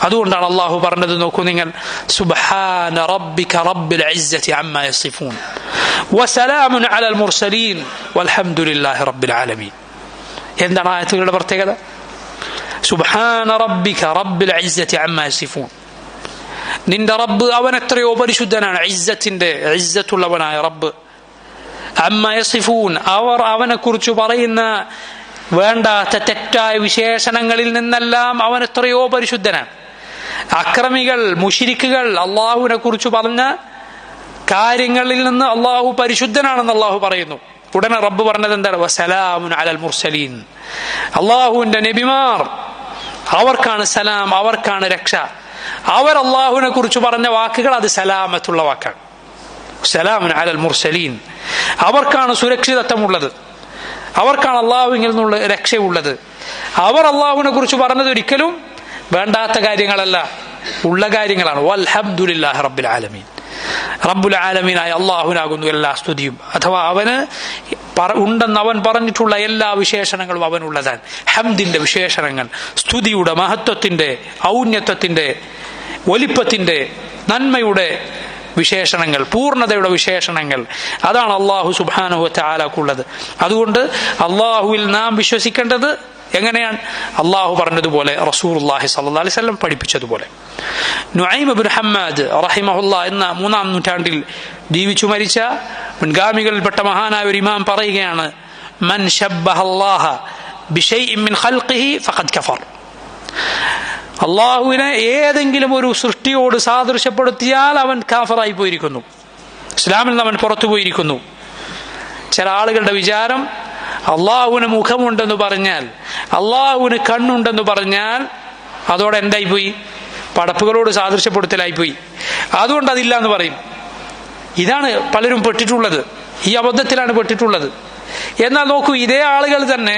B: അതുകൊണ്ടാണ് അള്ളാഹു പറഞ്ഞത്, നോക്കൂ നിങ്ങൾ, സുബ്ഹാന റബ്ബിക റബ്ബിൽ ഇസ്സതി അമ്മാ യസിഫൂൻ വസലാമുൻ അലൽ മുർസലീൻ വൽഹംദുലില്ലാഹി റബ്ബിൽ ആലമീൻ. എന്താണ് ആയത്തുകളുടെ പ്രത്യേകത? സുബ്ഹാന റബ്ബിക റബ്ബിൽ ഇസ്സതി അമ്മാ യസിഫൂൻ, നിന്റെ റബ്ബ് അവൻ എത്രയോ പരിശുദ്ധനാണ്, ഇസ്സത്തിന്റെ ഇസ്സത്തുള്ളവനായ റബ്ബ്. അമ്മാ യസിഫൂൻ, അവർ അവനെ കുറിച്ച് പറയുന്ന വേണ്ടാത്ത തെറ്റായ വിശേഷണങ്ങളിൽ നിന്നെല്ലാം അവൻ എത്രയോ പരിശുദ്ധനാണ്. അക്രമികൾ, മുശ്രിക്കുകൾ അള്ളാഹുവിനെ കുറിച്ച് പറഞ്ഞ കാര്യങ്ങളിൽ നിന്ന് അള്ളാഹു പരിശുദ്ധനാണെന്ന് അള്ളാഹു പറയുന്നു. ഉടനെ റബ്ബ് പറഞ്ഞത് എന്താണ്? വസലാമുൻ അലൽ മുർസലീൻ, അള്ളാഹുവിന്റെ നബിമാർ അവർക്കാണ് സലാം, അവർക്കാണ് രക്ഷ. അവർ അള്ളാഹുവിനെ കുറിച്ച് പറഞ്ഞ വാക്കുകൾ അത് സലാമത്തുള്ള വാക്കാണ്. സലാമുൻ അലൽ മുർസലീൻ, അവർക്കാണ് സുരക്ഷിതത്വമുള്ളത്, അവർക്കാണ് അള്ളാഹുവിൽ നിന്നുള്ള രക്ഷയുള്ളത്. അവർ അള്ളാഹുവിനെ കുറിച്ച് പറഞ്ഞത് ഒരിക്കലും വേണ്ടാത്ത കാര്യങ്ങളല്ല, ഉള്ള കാര്യങ്ങളാണ്. വൽഹംദുലില്ലാഹി റബ്ബിൽ ആലമീൻ, റബ്ബുൽ ആലമീനായ അള്ളാഹുവിനാകുന്നു എല്ലാ സ്തുതിയും. അഥവാ അവന് ഉണ്ടെന്ന് അവൻ പറഞ്ഞിട്ടുള്ള എല്ലാ വിശേഷണങ്ങളും അവനുള്ളതാണ്. ഹംദിന്റെ വിശേഷണങ്ങൾ, സ്തുതിയുടെ, മഹത്വത്തിന്റെ, ഔന്നത്യത്തിന്റെ, വലിപ്പത്തിന്റെ, നന്മയുടെ വിശേഷണങ്ങൾ, പൂർണ്ണതയുടെ വിശേഷണങ്ങൾ, അതാണ് അള്ളാഹു സുബ്ഹാനഹു വ തആലക്കുള്ളത്. അതുകൊണ്ട് അള്ളാഹുവിൽ നാം വിശ്വസിക്കേണ്ടത് എങ്ങനെയാണ്? അള്ളാഹു പറഞ്ഞതുപോലെ, റസൂലുള്ളാഹി സ്വല്ലല്ലാഹു അലൈഹി വസല്ലം പഠിപ്പിച്ചതുപോലെ. നുഐം ഇബ്നു ഹമ്മാദ് റഹിമഹുല്ലാ എന്ന 3-ാം നൂറ്റാണ്ടിൽ ജീവിച്ചു മരിച്ച മുൻഗാമികളിൽപ്പെട്ട മഹാനായ ഒരു ഇമാം പറയുകയാണ്, മൻ ശബ്ബഹല്ലാഹ ബിശൈഇൻ മിൻ ഖൽഖിഹി ഫഖദ് കഫർ. അള്ളാഹുവിനെ ഏതെങ്കിലും ഒരു സൃഷ്ടിയോട് സാദൃശ്യപ്പെടുത്തിയാൽ അവൻ കാഫറായി പോയിരിക്കുന്നു, ഇസ്ലാമിൽ നിന്ന് അവൻ പുറത്തു പോയിരിക്കുന്നു. ചില ആളുകളുടെ വിചാരം അള്ളാഹുവിന് മുഖമുണ്ടെന്ന് പറഞ്ഞാൽ, അള്ളാഹുവിന് കണ്ണുണ്ടെന്ന് പറഞ്ഞാൽ അതോടെ എന്തായിപ്പോയി? പടപ്പുകളോട് സാദൃശ്യപ്പെടുത്തലായിപ്പോയി. അതുകൊണ്ട് അതില്ല എന്ന് പറയും. ഇതാണ് പലരും പെട്ടിട്ടുള്ളത്, ഈ അബദ്ധത്തിലാണ് പെട്ടിട്ടുള്ളത്. എന്നാൽ നോക്കൂ, ഇതേ ആളുകൾ തന്നെ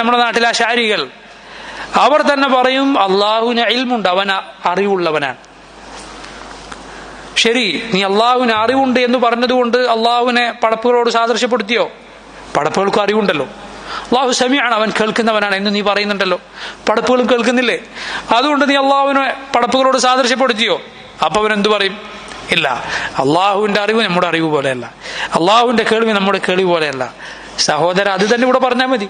B: നമ്മുടെ നാട്ടിലെ അശാരികൾ, അവർ തന്നെ പറയും അള്ളാഹുവിന് ഇൽമുണ്ട്, അവൻ അറിവുള്ളവനാണ്. ശരി, നീ അള്ളാഹുവിന് അറിവുണ്ട് എന്ന് പറഞ്ഞതുകൊണ്ട് അള്ളാഹുവിനെ പടപ്പുകളോട് സാദൃശ്യപ്പെടുത്തിയോ? പടപ്പുകൾക്ക് അറിവുണ്ടല്ലോ. അള്ളാഹു സമീഅാണ്, അവൻ കേൾക്കുന്നവനാണ് എന്ന് നീ പറയുന്നുണ്ടല്ലോ. പടപ്പുകളും കേൾക്കുന്നില്ലേ? അതുകൊണ്ട് നീ അള്ളാഹുവിനെ പടപ്പുകളോട് സാദൃശ്യപ്പെടുത്തിയോ? അപ്പൊ അവൻ എന്തു പറയും? ഇല്ല, അള്ളാഹുവിന്റെ അറിവ് നമ്മുടെ അറിവ് പോലെയല്ല, അള്ളാഹുവിന്റെ കേൾവി നമ്മുടെ കേൾവി പോലെയല്ല. സഹോദര, അത് തന്നെ ഇവിടെ പറഞ്ഞാൽ മതി.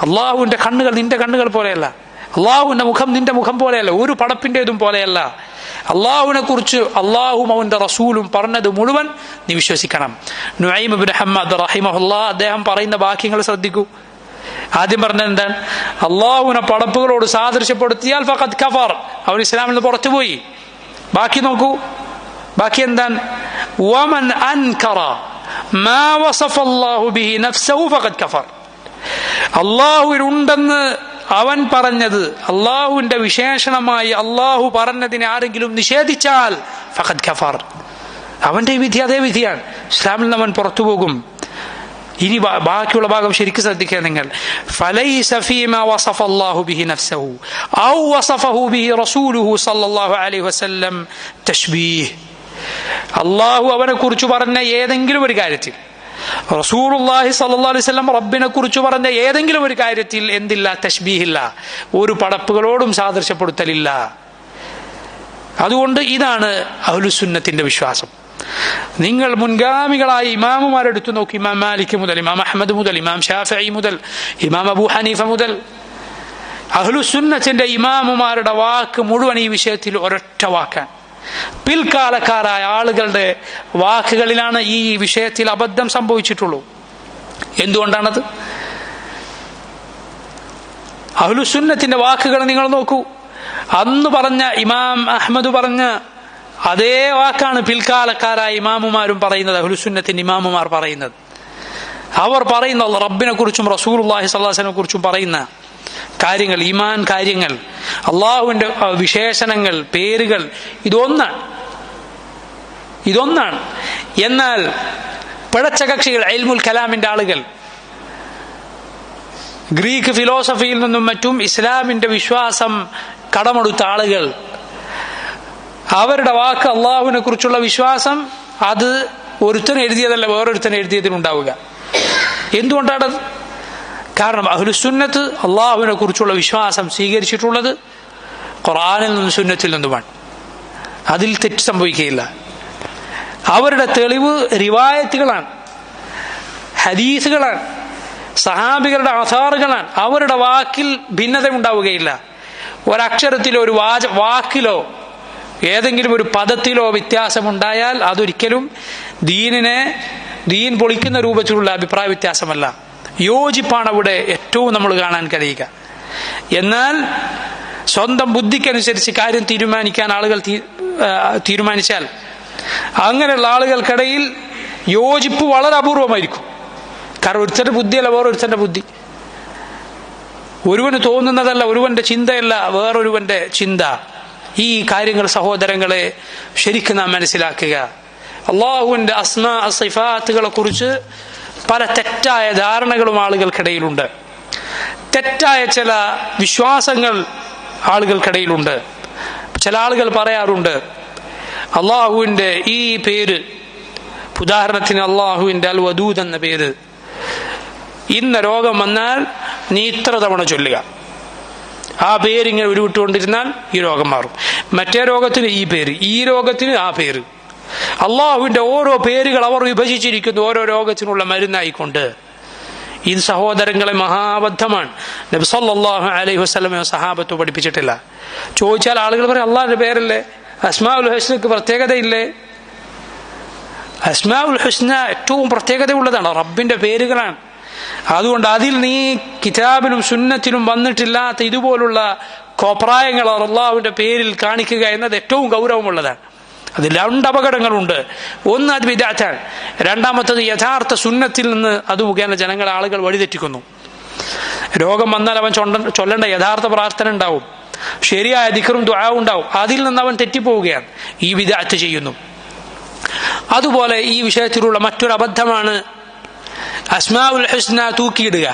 B: അള്ളാഹുവിന്റെ കണ്ണുകൾ നിന്റെ കണ്ണുകൾ പോലെയല്ല, അള്ളാഹുവിന്റെ മുഖം നിന്റെ മുഖം പോലെയല്ല, ഒരു പടപ്പിന്റേതും പോലെയല്ല. അള്ളാഹുവിനെ കുറിച്ച് അള്ളാഹും അവന്റെ റസൂലും പറഞ്ഞത് മുഴുവൻ നീ വിശ്വസിക്കണം. നുഐം ഇബ്നു ഹമ്മാദ് റഹിമഹുല്ലാ അദ്ദേഹം പറയുന്ന വാക്യങ്ങൾ ശ്രദ്ധിക്കൂ. ആദ്യം പറഞ്ഞത് എന്താണ്? അള്ളാഹുവിനെ പടപ്പുകളോട് സാദൃശ്യപ്പെടുത്തിയാൽ ഫഖദ് കഫർ, അവൻ ഇസ്ലാമിൽ നിന്ന് പുറത്തുപോയി. ബാക്കി നോക്കൂ, ബാക്കി എന്താണ്? വമൻ അൻകറ മാ വസഫല്ലാഹു ബിഹി നഫ്സഹു ഫഖദ് കഫർ. അള്ളാഹുവിനുണ്ടെന്ന് അവൻ പറഞ്ഞത്, അള്ളാഹുവിന്റെ വിശേഷണമായി അള്ളാഹു പറഞ്ഞതിനെ ആരെങ്കിലും നിഷേധിച്ചാൽ ഫഖദ് കഫർ, അവന്റെ വിധി അതേ വിധിയാണ്, ഇസ്ലാമിൽ നിന്ന് അവൻ പുറത്തു പോകും. ഇനി ബാക്കിയുള്ള ഭാഗം ശരിക്കും ശ്രദ്ധിക്കുക നിങ്ങൾ. ഫലൈസ ഫീമാ വസഫല്ലാഹു ബിഹി നഫ്സഹു ഔ വസഫഹു ബിഹി റസൂലുഹു സല്ലല്ലാഹു അലൈഹി വസല്ലം തശ്ബീഹ്. അള്ളാഹു അവനെ കുറിച്ച് പറഞ്ഞ ഏതെങ്കിലും ഒരു കാര്യത്തിൽ, റസൂലുള്ളാഹി സ്വല്ലല്ലാഹു അലൈഹി വസല്ലം റബ്ബിനെ കുറിച്ച് പറഞ്ഞ ഏതെങ്കിലും ഒരു കാര്യത്തിൽ എന്തില്ല? തശ്ബീഹില്ല, ഒരു പടപ്പുകളോടും സാദൃശ്യപ്പെടുത്തലില്ല. അതുകൊണ്ട് ഇതാണ് അഹ്ലുസുന്നത്തിന്റെ വിശ്വാസം. നിങ്ങൾ മുൻഗാമികളായ ഇമാമുമാരെടുത്തു നോക്കി, ഇമാം മാലിക് മുതൽ ഇമാം അഹ്മദ് മുതൽ ഇമാം ഷാഫിഈ മുതൽ ഇമാം അബൂ ഹനീഫ മുതൽ അഹ്ലുസുന്നത്തിന്റെ ഇമാമുമാരുടെ വാക്ക് മുഴുവൻ ഈ വിഷയത്തിൽ ഒരൊറ്റ വാക്കാണ്. പിൽക്കാലക്കാരായ ആളുകളുടെ വാക്കുകളിലാണ് ഈ വിഷയത്തിൽ അബദ്ധം സംഭവിച്ചിട്ടുള്ളൂ. എന്തുകൊണ്ടാണത്? അഹ്ലുസുന്നത്തിന്റെ വാക്കുകൾ നിങ്ങൾ നോക്കൂ. അന്ന് പറഞ്ഞ ഇമാം അഹ്മദ് പറഞ്ഞ അതേ വാക്കാണ് പിൽക്കാലക്കാരായ ഇമാമുമാരും പറയുന്നത്, അഹ്ലുസുന്നത്തിന്റെ ഇമാമുമാർ പറയുന്നത്. അവർ പറയുന്ന റബ്ബിനെ കുറിച്ചും റസൂലുള്ളാഹി സ്വല്ലല്ലാഹു അലൈഹി വസല്ലമയെ കുറിച്ചും പറയുന്ന കാര്യങ്ങൾ, ഈമാൻ കാര്യങ്ങൾ, അള്ളാഹുവിന്റെ വിശേഷണങ്ങൾ, പേരുകൾ, ഇതൊന്നാണ്. എന്നാൽ പിഴച്ച കക്ഷികൾ, ഇൽമുൽ കലാമിന്റെ ആളുകൾ, ഗ്രീക്ക് ഫിലോസഫിയിൽ നിന്നും മറ്റും ഇസ്ലാമിന്റെ വിശ്വാസം കടമെടുത്ത ആളുകൾ, അവരുടെ വാക്ക് അള്ളാഹുവിനെ കുറിച്ചുള്ള വിശ്വാസം അത് ഒരുത്തൻ എഴുതിയതല്ല, വേറൊരുത്തൻ എഴുതിയതിനുണ്ടാവുക. എന്തുകൊണ്ടാണത്? കാരണം അഹ്ലുസുന്നത്ത് അള്ളാഹുവിനെ കുറിച്ചുള്ള വിശ്വാസം സ്വീകരിച്ചിട്ടുള്ളത് ഖുർആനിൽ നിന്നും സുന്നത്തിൽ നിന്നുമാണ്. അതിൽ തെറ്റ് സംഭവിക്കുകയില്ല. അവരുടെ തെളിവ് റിവായത്തുകളാണ്, ഹദീസുകളാണ്, സഹാബികളുടെ ആസാറുകളാണ്. അവരുടെ വാക്കിൽ ഭിന്നത ഉണ്ടാവുകയില്ല. ഒരക്ഷരത്തിലോ ഒരു വാക്കിലോ ഏതെങ്കിലും ഒരു പദത്തിലോ വ്യത്യാസമുണ്ടായാൽ അതൊരിക്കലും ദീൻ പൊളിക്കുന്ന രൂപത്തിലുള്ള അഭിപ്രായ വ്യത്യാസമല്ല. യോജിപ്പാണ് അവിടെ ഏറ്റവും നമ്മൾ കാണാൻ കഴിയുക. എന്നാൽ സ്വന്തം ബുദ്ധിക്കനുസരിച്ച് കാര്യം തീരുമാനിക്കാൻ ആളുകൾ തീരുമാനിച്ചാൽ അങ്ങനെയുള്ള ആളുകൾക്കിടയിൽ യോജിപ്പ് വളരെ അപൂർവമായിരിക്കും. കാരണം ഒരുത്തന്റെ ബുദ്ധിയല്ല വേറൊരുത്തന്റെ ബുദ്ധി, ഒരുവന് തോന്നുന്നതല്ല ഒരുവന്റെ ചിന്തയല്ല വേറൊരുവന്റെ ചിന്ത. ഈ കാര്യങ്ങൾ സഹോദരങ്ങളെ ശരിക്കും നാം മനസ്സിലാക്കുക. അള്ളാഹുവിന്റെ അസ്മാ സിഫാത്തുകളെ കുറിച്ച് പല തെറ്റായ ധാരണകളും ആളുകൾക്കിടയിലുണ്ട്. തെറ്റായ ചില വിശ്വാസങ്ങൾ ആളുകൾക്കിടയിലുണ്ട്. ചില ആളുകൾ പറയാറുണ്ട്, അള്ളാഹുവിന്റെ ഈ പേര്, ഉദാഹരണത്തിന് അള്ളാഹുവിന്റെ അൽ വദൂദ് എന്ന പേര്, ഇന്ന രോഗം വന്നാൽ നീ ഇത്ര തവണ ചൊല്ലുക, ആ പേരിങ്ങനെ ഉരുവിട്ടുകൊണ്ടിരുന്നാൽ ഈ രോഗം മാറും. മറ്റേ രോഗത്തിന് ഈ പേര്, ഈ രോഗത്തിന് ആ പേര്. അള്ളാഹുവിന്റെ ഓരോ പേരുകൾ അവർ വിഭജിച്ചിരിക്കുന്നു ഓരോ രോഗത്തിനുള്ള മരുന്നായിക്കൊണ്ട്. ഇത് സഹോദരങ്ങളെ മഹാബദ്ധമാണ്. നബി സല്ലല്ലാഹു അലൈഹി വസല്ലമയോ സഹാബത്തോ പഠിപ്പിച്ചിട്ടില്ല. ചോദിച്ചാൽ ആളുകൾ പറയും, അള്ളാഹിന്റെ പേരല്ലേ, അസ്മാഉൽ ഹുസ്നക്ക് പ്രത്യേകതയില്ലേ? അസ്മാഉൽ ഹുസ്ന ഏറ്റവും പ്രത്യേകതയുള്ളതാണ്, റബ്ബിന്റെ പേരുകളാണ്. അതുകൊണ്ട് അതിൽ നീ കിതാബിലും സുന്നത്തിലും വന്നിട്ടില്ലാത്ത ഇതുപോലുള്ള കോപ്രായങ്ങൾ അള്ളാഹുവിന്റെ പേരിൽ കാണിക്കുക എന്നത് ഏറ്റവും ഗൗരവമുള്ളതാണ്. അതിൽ രണ്ട് അപകടങ്ങളുണ്ട്. ഒന്ന്, അത് ബിദ്അത്താണ്. രണ്ടാമത്തത് യഥാർത്ഥ സുന്നത്തിൽ നിന്ന് അത് മുഖേന ആളുകൾ വഴിതെറ്റിക്കുന്നു. രോഗം വന്നാൽ അവൻ ചൊല്ലേണ്ട യഥാർത്ഥ പ്രാർത്ഥന ഉണ്ടാവും, ശരിയായ ദിക്റും ദുആവും ഉണ്ടാവും. അതിൽ നിന്ന് അവൻ തെറ്റിപ്പോവുകയാണ്, ഈ ബിദ്അത്ത് ചെയ്യുന്നു. അതുപോലെ ഈ വിഷയത്തിലുള്ള മറ്റൊരു അബദ്ധമാണ് അസ്മാഉൽ ഹുസ്ന തൂക്കിയിടുക.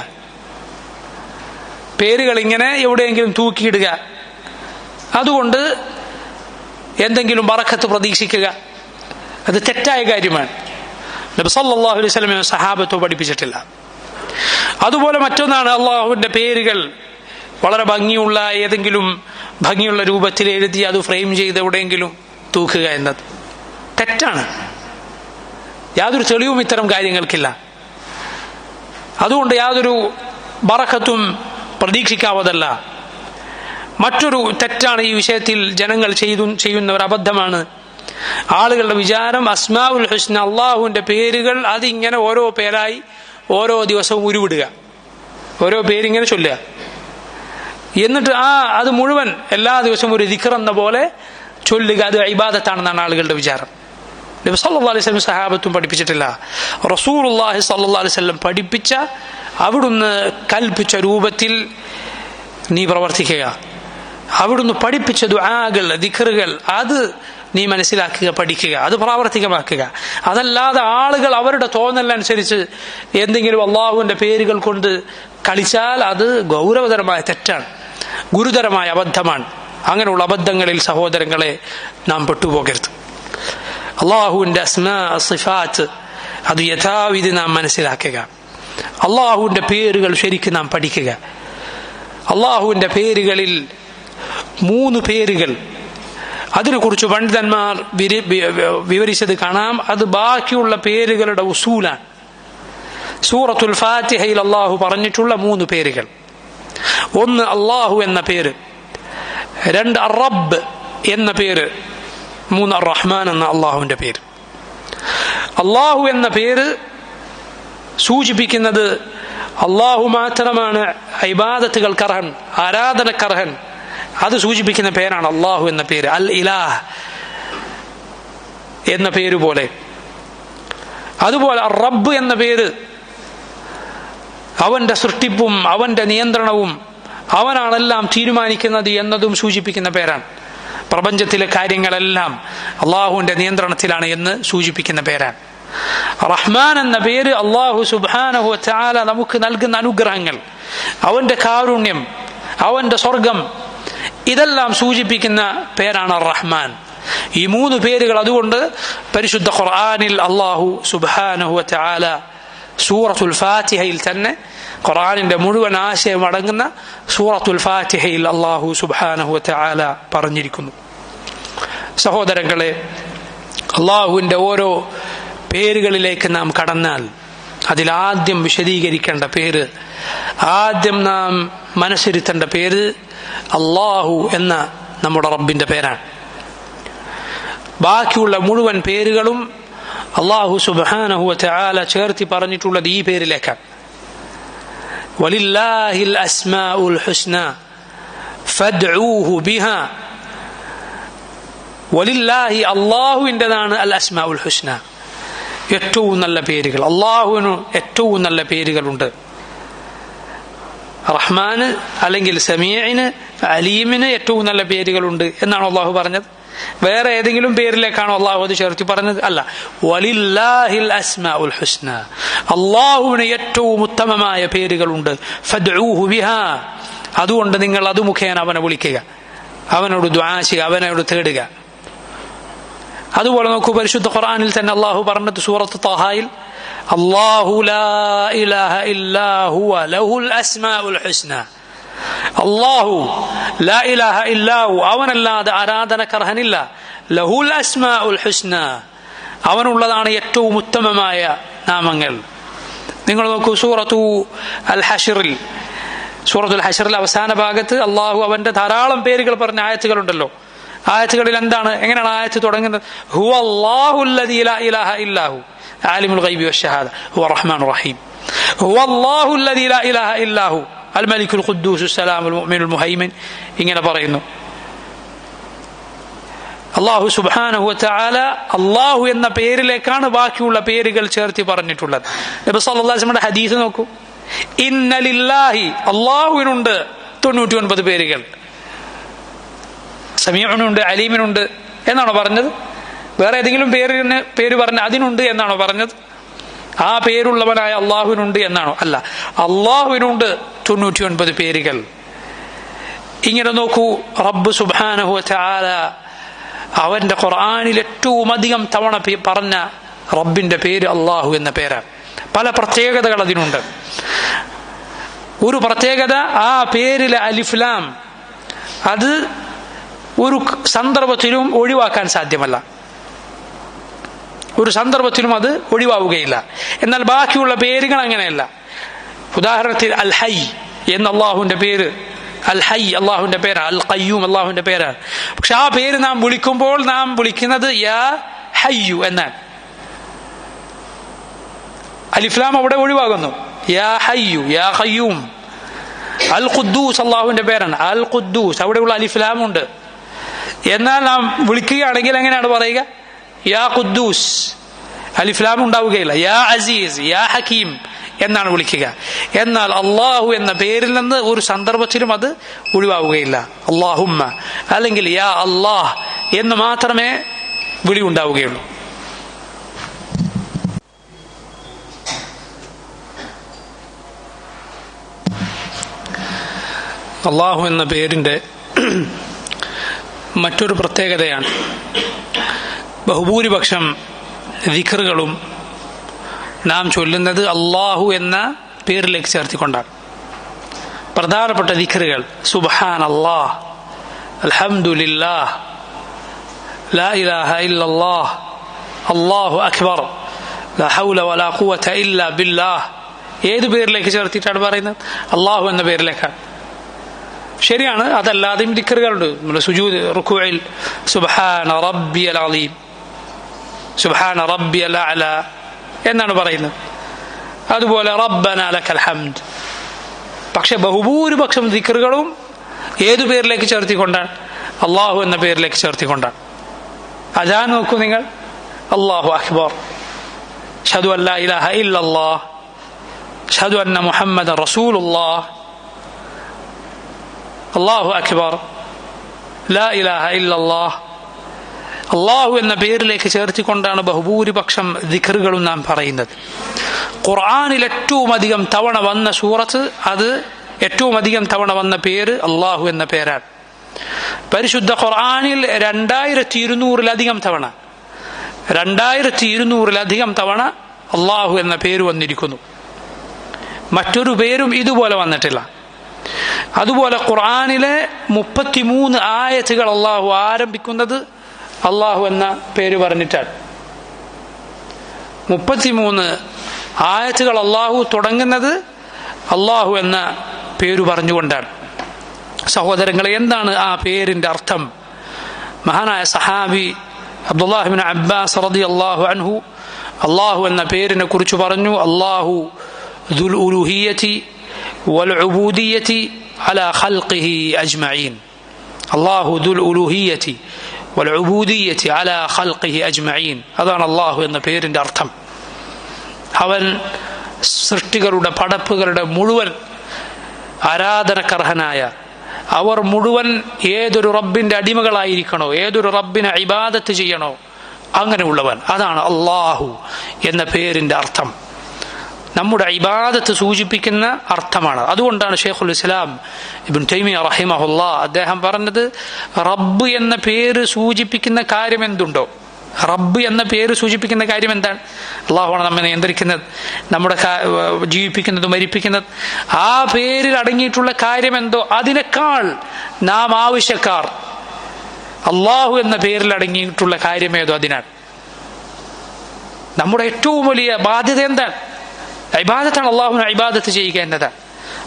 B: പേരുകൾ ഇങ്ങനെ എവിടെയെങ്കിലും തൂക്കിയിടുക, അതുകൊണ്ട് എന്തെങ്കിലും ബറക്കത്ത് പ്രതീക്ഷിക്കുക. അത് തെറ്റായ കാര്യമാണ്. നബി സല്ലല്ലാഹു അലൈഹി വസല്ലം സഹാബത്തോ പഠിപ്പിച്ചിട്ടില്ല. അതുപോലെ മറ്റൊന്നാണ് അള്ളാഹുവിന്റെ പേരുകൾ വളരെ ഭംഗിയുള്ള ഏതെങ്കിലും ഭംഗിയുള്ള രൂപത്തിൽ എഴുതി അത് ഫ്രെയിം ചെയ്ത് എവിടെയെങ്കിലും തൂക്കുക എന്നത് തെറ്റാണ്. യാതൊരു തെളിവും ഇത്തരം കാര്യങ്ങൾക്കില്ല. അതുകൊണ്ട് യാതൊരു ബറക്കത്തും പ്രതീക്ഷിക്കാവതല്ല. മറ്റൊരു തെറ്റാണ് ഈ വിഷയത്തിൽ ജനങ്ങൾ ചെയ്യുന്ന ഒരു അബദ്ധമാണ്. ആളുകളുടെ വിചാരം അസ്മാഉൽ ഹുസ്ന, അള്ളാഹുവിന്റെ പേരുകൾ അതിങ്ങനെ ഓരോ പേരായി ഓരോ ദിവസവും ഉരുവിടുക, ഓരോ പേരിങ്ങനെ ചൊല്ലുക, എന്നിട്ട് അത് മുഴുവൻ എല്ലാ ദിവസവും ഒരു ദിക്ർ എന്ന പോലെ ചൊല്ലുക. അത് ഇബാദത്താണെന്നാണ് ആളുകളുടെ വിചാരം. നബി സല്ലല്ലാഹു അലൈഹി വസല്ലം സഹാബത്തും പഠിപ്പിച്ചിട്ടില്ല. റസൂലുള്ളാഹി സല്ലല്ലാഹു അലൈഹി വസല്ലം പഠിപ്പിച്ച, അവിടുന്ന് കൽപ്പിച്ച രൂപത്തിൽ നീ പ്രവർത്തിക്കുക. അവിടുന്ന് പഠിപ്പിച്ച ദുആകൾ, ദിക്റുകൾ അത് നീ മനസ്സിലാക്കുക, പഠിക്കുക, അത് പ്രാവർത്തികമാക്കുക. അതല്ലാതെ ആളുകൾ അവരുടെ തോന്നലനുസരിച്ച് എന്തെങ്കിലും അള്ളാഹുവിന്റെ പേരുകൾ കൊണ്ട് കളിച്ചാൽ അത് ഗൗരവതരമായ തെറ്റാണ്, ഗുരുതരമായ അബദ്ധമാണ്. അങ്ങനെയുള്ള അബദ്ധങ്ങളിൽ സഹോദരങ്ങളെ നാം പെട്ടുപോകരുത്. അള്ളാഹുവിന്റെ അസ്മാ സിഫാത്ത് അത് യഥാവിധി നാം മനസ്സിലാക്കുക. അള്ളാഹുവിന്റെ പേരുകൾ ശരിക്കും നാം പഠിക്കുക. അള്ളാഹുവിന്റെ പേരുകളിൽ 3 പേരുകൾ, അതിനെക്കുറിച്ച് പണ്ഡിതന്മാർ വിവരിച്ചത് കാണാം. അത് ബാക്കിയുള്ള പേരുകളുടെ ഉസൂലാണ്. സൂറത്തുൽ ഫാത്തിഹയിൽ അള്ളാഹു പറഞ്ഞിട്ടുള്ള 3 പേരുകൾ. 1 അള്ളാഹു എന്ന പേര്, 2 റബ്ബ് എന്ന പേര്, 3 റഹ്മാൻ എന്ന അള്ളാഹുവിന്റെ പേര്. അള്ളാഹു എന്ന പേര് സൂചിപ്പിക്കുന്നത് അള്ളാഹു മാത്രമാണ് ഇബാദത്തുകൾക്കർഹൻ, ആരാധനക്കർഹൻ. അത് സൂചിപ്പിക്കുന്ന പേരാണ് അള്ളാഹു എന്ന പേര്. അൽ ഇലാഹ് എന്ന പേര് പോലെ. അതുപോലെ റബ്ബ് എന്ന പേര് അവന്റെ സൃഷ്ടിപ്പും അവന്റെ നിയന്ത്രണവും അവനാണെല്ലാം തീരുമാനിക്കുന്നത് എന്നതും സൂചിപ്പിക്കുന്ന പേരാണ്. പ്രപഞ്ചത്തിലെ കാര്യങ്ങളെല്ലാം അള്ളാഹുവിന്റെ നിയന്ത്രണത്തിലാണ് എന്ന് സൂചിപ്പിക്കുന്ന പേരാണ്. റഹ്മാൻ എന്ന പേര് അള്ളാഹു സുബ്ഹാനഹു വ തആല നമുക്ക് നൽകുന്ന അനുഗ്രഹങ്ങൾ, അവന്റെ കാരുണ്യം, അവന്റെ സ്വർഗം, ഇതെല്ലാം സൂചിപ്പിക്കുന്ന പേരാണ് റഹ്മാൻ. ഈ 3 പേരുകൾ അതുകൊണ്ട് പരിശുദ്ധ ഖുർആനിൽ അള്ളാഹു സുബ്ഹാനഹു വ തആല സൂറത്തുൽ ഫാത്തിഹയിൽ തന്നെ ഖുർആനിന്റെ മുഴുവൻ ആശയം അടങ്ങുന്ന സൂറത്തുൽ ഫാത്തിഹയിൽ അല്ലാഹു സുബ്ഹാനഹു വ തആല പറഞ്ഞിരിക്കുന്നു. സഹോദരങ്ങളെ, അല്ലാഹുവിന്റെ ഓരോ പേരുകളിലേക്ക് നാം കടന്നാൽ അതിലാദ്യം വിശദീകരിക്കേണ്ട പേര്, ആദ്യം നാം മനസ്സിരുത്തേണ്ട പേര് അല്ലാഹു എന്ന നമ്മുടെ റബ്ബിന്റെ പേരാണ്. ബാക്കിയുള്ള മുഴുവൻ പേരുകളും അല്ലാഹു സുബ്ഹാനഹു വ തആല ചേർത്തി പറഞ്ഞിട്ടുള്ളത് ഈ പേരിലേക്കാണ്. വലില്ലാഹിൽ അസ്മാഉൽ ഹുസ്ന ഫദ്ഊഹു ബിഹാ. വലില്ലാഹി, അല്ലാഹുവിൻ്റെതാണ് അൽ അസ്മാഉൽ ഹുസ്ന, ഏറ്റവും നല്ല പേരുകൾ. അല്ലാഹുവിന് ഏറ്റവും നല്ല പേരുകളുണ്ട്. റഹ്മാന് അല്ലെങ്കിൽ സമീഇന് അലീമിന് ഏറ്റവും നല്ല പേരുകളുണ്ട് എന്നാണ് അല്ലാഹു പറഞ്ഞത്. വേറെ ഏതെങ്കിലും പേരിലേക്കാണോ അല്ലാഹു അത് ചേർത്തി പറഞ്ഞത്? അല്ല. വലില്ലാഹിൽ അസ്മാഉൽ ഹുസ്ന, അല്ലാഹുവിന് ഏറ്റവും ഉത്തമമായ പേരുകളുണ്ട്. ഫദ്ഊഹു ബിഹാ, അതുകൊണ്ട് നിങ്ങൾ അത് മുഖേന അവനെ വിളിക്കുക, അവനോട് ദുആ ചെയ്യുക, അവനോട് തേടുക. അതുപോലെ നോക്കൂ, പരിശുദ്ധ ഖുർആനിൽ തന്നെ അല്ലാഹു പറഞ്ഞത് സൂറത്ത് ത്വഹായിൽ അല്ലാഹു ലാ ഇലാഹ ഇല്ലാ ഹുവ ലഹുൽ അസ്മാഉൽ ഹുസ്ന. അല്ലാഹു ലാ ഇലാഹ ഇല്ലാഹു, അവനല്ലാതെ ആരാധനക്കർഹനില്ല. ലഹുൽ അസ്മാഉൽ ഹുസ്ന, അവനുള്ളതാണ് ഏറ്റവും ഉത്തമമായ നാമങ്ങൾ. നിങ്ങൾ നോക്കൂ, സൂറത്തുൽ ഹശ്റിൽ അവസാന ഭാഗത്ത് അല്ലാഹു അവന്റെ ധാരാളം പേരുകൾ പറഞ്ഞ ആയത്തുകളുണ്ടല്ലോ. ആയത്തുകളിൽ എന്താണ്, എങ്ങനെയാണ് ആയത്ത് തുടങ്ങുന്നത്? ഹുവ അല്ലാഹുല്ലദീ ലാ ഇലാഹ ഇല്ലാഹു ആലിമുൽ ഗൈബി വശ്ശഹാദ ഹുവ റഹ്മാനുർ റഹീം. ഹുവ അല്ലാഹുല്ലദീ ലാ ഇലാഹ ഇല്ലാഹു അൽ മലിക്കുൽ ഖുദ്ദൂസുസ് സലാമുൽ മുഅ്മിനുൽ മുഹൈമിൻ. ഇങ്ങനെ പറയുന്നു. അല്ലാഹു സുബ്ഹാനഹു വ തആല അല്ലാഹു എന്ന പേരിലേക്കാണ് ബാക്കിയുള്ള പേരുകൾ ചേർത്തി പറഞ്ഞിട്ടുള്ളത്. നബി സല്ലല്ലാഹു അലൈഹി വസല്ലമയുടെ ഹദീസ് നോക്കൂ, ഇന്ന ലില്ലാഹി, അല്ലാഹുവിനുണ്ട് 99 പേരുകൾ. സമീഉനുണ്ട്, അലീമിനുണ്ട് എന്നാണോ പറഞ്ഞത്? വേറെ ഏതെങ്കിലും പേര് പറഞ്ഞ അതിനുണ്ട് എന്നാണോ പറഞ്ഞത്? ആ പേരുള്ളവനായ അള്ളാഹുവിനുണ്ട് എന്നാണോ? അല്ല, അള്ളാഹുവിനുണ്ട് 99 പേരുകൾ. ഇങ്ങനെ നോക്കൂ, റബ്ബ് സുബ്ഹാനഹു വ തആല അവന്റെ ഖുർആനിൽ ഏറ്റവും അധികം തവണ പറഞ്ഞ റബ്ബിന്റെ പേര് അള്ളാഹു എന്ന പേരാണ്. പല പ്രത്യേകതകൾ അതിനുണ്ട്. ഒരു പ്രത്യേകത, ആ പേരിലെ അലിഫ് ലാം അത് ഒരു സന്ദർഭത്തിലും ഒഴിവാക്കാൻ സാധ്യമല്ല, ഒരു സന്ദർഭത്തിലും അത് ഒഴിവാവുകയില്ല. എന്നാൽ ബാക്കിയുള്ള പേരുകൾ അങ്ങനെയല്ല. ഉദാഹരണത്തിന് അൽ ഹൈ എന്ന അള്ളാഹുവിന്റെ പേര്, അൽ ഹൈ അള്ളാഹുവിന്റെ പേരാണ്, അൽ ഖയ്യൂം അള്ളാഹുവിന്റെ പേരാണ്. പക്ഷെ ആ പേര് നാം വിളിക്കുമ്പോൾ നാം വിളിക്കുന്നത് യാ ഹയ്യു എന്നാണ്. അലിഫ്ലാം അവിടെ ഒഴിവാകുന്നു. യാ ഹയ്യു, യാ ഖയ്യൂം. അൽ ഖുദ്ദൂസ് അള്ളാഹുവിന്റെ പേരാണ്, അൽ ഖുദ്ദൂസ്, അവിടെയുള്ള അലിഫ്ലാം ഉണ്ട്. എന്നാൽ നാം വിളിക്കുകയാണെങ്കിൽ എങ്ങനെയാണ് പറയുക? യാ ഖുദ്ദൂസ്, അലിഫ്ലാം ഉണ്ടാവുകയില്ല. യാ അസീസ്, യാ ഹക്കീം എന്നാണ് വിളിക്കുക. എന്നാൽ അള്ളാഹു എന്ന പേരിൽ നിന്ന് ഒരു സന്ദർഭത്തിലും അത് ഒഴിവാവുകയില്ല. അല്ലാഹുമ്മ അല്ലെങ്കിൽ യാ അല്ലാഹ് എന്ന് മാത്രമേ വിളി ഉണ്ടാവുകയുള്ളൂ. അള്ളാഹു എന്ന പേരിന്റെ മറ്റൊരു പ്രത്യേകതയാണ്, ബഹുഭൂരിപക്ഷം ദിക്റുകളും നാം ചൊല്ലുന്നത് അള്ളാഹു എന്ന പേരിലേക്ക് ചേർത്തിക്കൊണ്ടാണ്. പ്രധാനപ്പെട്ട ദിക്റുകൾ സുബ്ഹാനല്ലാഹ്, അൽഹംദുലില്ലാഹ്, ലാ ഇലാഹ ഇല്ലല്ലാഹ്, അല്ലാഹു അക്ബർ, ലാ ഹൗല വലാ ഖുവത ഇല്ലാ ബില്ലാഹ്. ഏത് പേരിലേക്ക് ചേർത്തിട്ടാണ് പറയുന്നത്? അള്ളാഹു എന്ന പേരിലേക്കാണ്. ശരിയാണ്, അതല്ലാതെയും ദിക്റുകളുണ്ട്. നമ്മുടെ സുജൂദ് റുക്കൂഇൽ സുബ്ഹാന റബ്ബിയൽ അളീം, സുബ്ഹാന റബ്ബിയൽ അഅല എന്നാണ് പറയുന്നത്. അതുപോലെ റബ്ബന ലക്കൽ ഹംദ്. പക്ഷെ ബഹുഭൂരിപക്ഷം ദിക്റുകളും ഏതു പേരിലേക്ക് ചേർത്തിക്കൊണ്ടാണ്? അള്ളാഹു എന്ന പേരിലേക്ക് ചേർത്തിക്കൊണ്ടാണ്. അദാൻ നോക്കൂ നിങ്ങൾ, അല്ലാഹു അക്ബർ, അശ്ഹദു അല്ലാ ഇലാഹ ഇല്ലല്ലാഹ്, അശ്ഹദു അന്ന മുഹമ്മദൻ റസൂലുള്ളാഹ്, അല്ലാഹു അക്ബർ, ലാ ഇലാഹ ഇല്ലല്ലാഹ്. അള്ളാഹു എന്ന പേരിലേക്ക് ചേർത്തിക്കൊണ്ടാണ് ബഹുഭൂരിപക്ഷം ദിക്റുകളും നാം പറയുന്നത്. ഖുർആനിൽ ഏറ്റവും അധികം തവണ വന്ന സൂറത്ത്, അത് ഏറ്റവും അധികം തവണ വന്ന പേര് അള്ളാഹു എന്ന പേരാണ്. പരിശുദ്ധ ഖുർആനിൽ 2200-ലധികം തവണ, 2200-ലധികം തവണ അള്ളാഹു എന്ന പേര് വന്നിരിക്കുന്നു. മറ്റൊരു പേരും ഇതുപോലെ വന്നിട്ടില്ല. അതുപോലെ ഖുർആനിലെ 33 ആയത്തുകൾ അള്ളാഹു ആരംഭിക്കുന്നത് അള്ളാഹു എന്ന പേര് പറഞ്ഞിട്ടാണ്. 33 ആയത്തുകൾ അള്ളാഹു തുടങ്ങുന്നത് അള്ളാഹു എന്ന പേര് പറഞ്ഞുകൊണ്ടാണ്. സഹോദരങ്ങളെ, എന്താണ് ആ പേരിന്റെ അർത്ഥം? മഹാനായ സഹാബി അബ്ദുല്ലാഹി ഇബ്നു അബ്ബാസ് റളിയല്ലാഹു അൻഹു അള്ളാഹു എന്ന പേരിനെ കുറിച്ച് പറഞ്ഞു, അള്ളാഹു ദുൽ ഉലൂഹിയ്യതി വൽ ഉബൂദിയ്യതി അലാ ഖൽഖിഹി അജ്മഈൻ. അള്ളാഹു ദുൽ ഉലൂഹിയ്യതി വൽ ഉബൂദിയ്യതി അലാ ഖൽഖിഹി അജ്മഈൻ. അതാണ് അള്ളാഹു എന്ന പേരിന്റെ അർത്ഥം. അവൻ സൃഷ്ടികളുടെ പടപ്പുകളുടെ മുഴുവൻ ആരാധനക്കർഹനായ, അവർ മുഴുവൻ ഏതൊരു റബ്ബിന്റെ അടിമകളായിരിക്കണോ, ഏതൊരു റബ്ബിനെ ഇബാദത്ത് ചെയ്യണോ, അങ്ങനെയുള്ളവൻ. അതാണ് അള്ളാഹു എന്ന പേരിന്റെ അർത്ഥം. നമ്മുടെ ഇബാദത്ത് സൂചിപ്പിക്കുന്ന അർത്ഥമാണ്. അതുകൊണ്ടാണ് ഷെയ്ഖുൽ ഇസ്ലാം ഇബ്നു തൈമിയ്യ റഹിമഹുല്ലാ അദ്ദേഹം പറഞ്ഞത്, റബ്ബ് എന്ന പേര് സൂചിപ്പിക്കുന്ന കാര്യം എന്തുണ്ടോ, റബ്ബ് എന്ന പേര് സൂചിപ്പിക്കുന്ന കാര്യം എന്താണ്? അള്ളാഹുവാണ് നമ്മെ നിയന്ത്രിക്കുന്നത്, നമ്മുടെ ജീവിപ്പിക്കുന്നത്, മരിപ്പിക്കുന്നത്. ആ പേരിൽ അടങ്ങിയിട്ടുള്ള കാര്യം എന്തോ അതിനേക്കാൾ നാം ആവശ്യക്കാർ അള്ളാഹു എന്ന പേരിൽ അടങ്ങിയിട്ടുള്ള കാര്യമേതോ അതിനാണ്. നമ്മുടെ ഏറ്റവും വലിയ ബാധ്യത എന്താണ്? ഇബാദത്താണ്. അള്ളാഹുവിനെ ഇബാദത്ത് ചെയ്യുക എന്നതാണ്.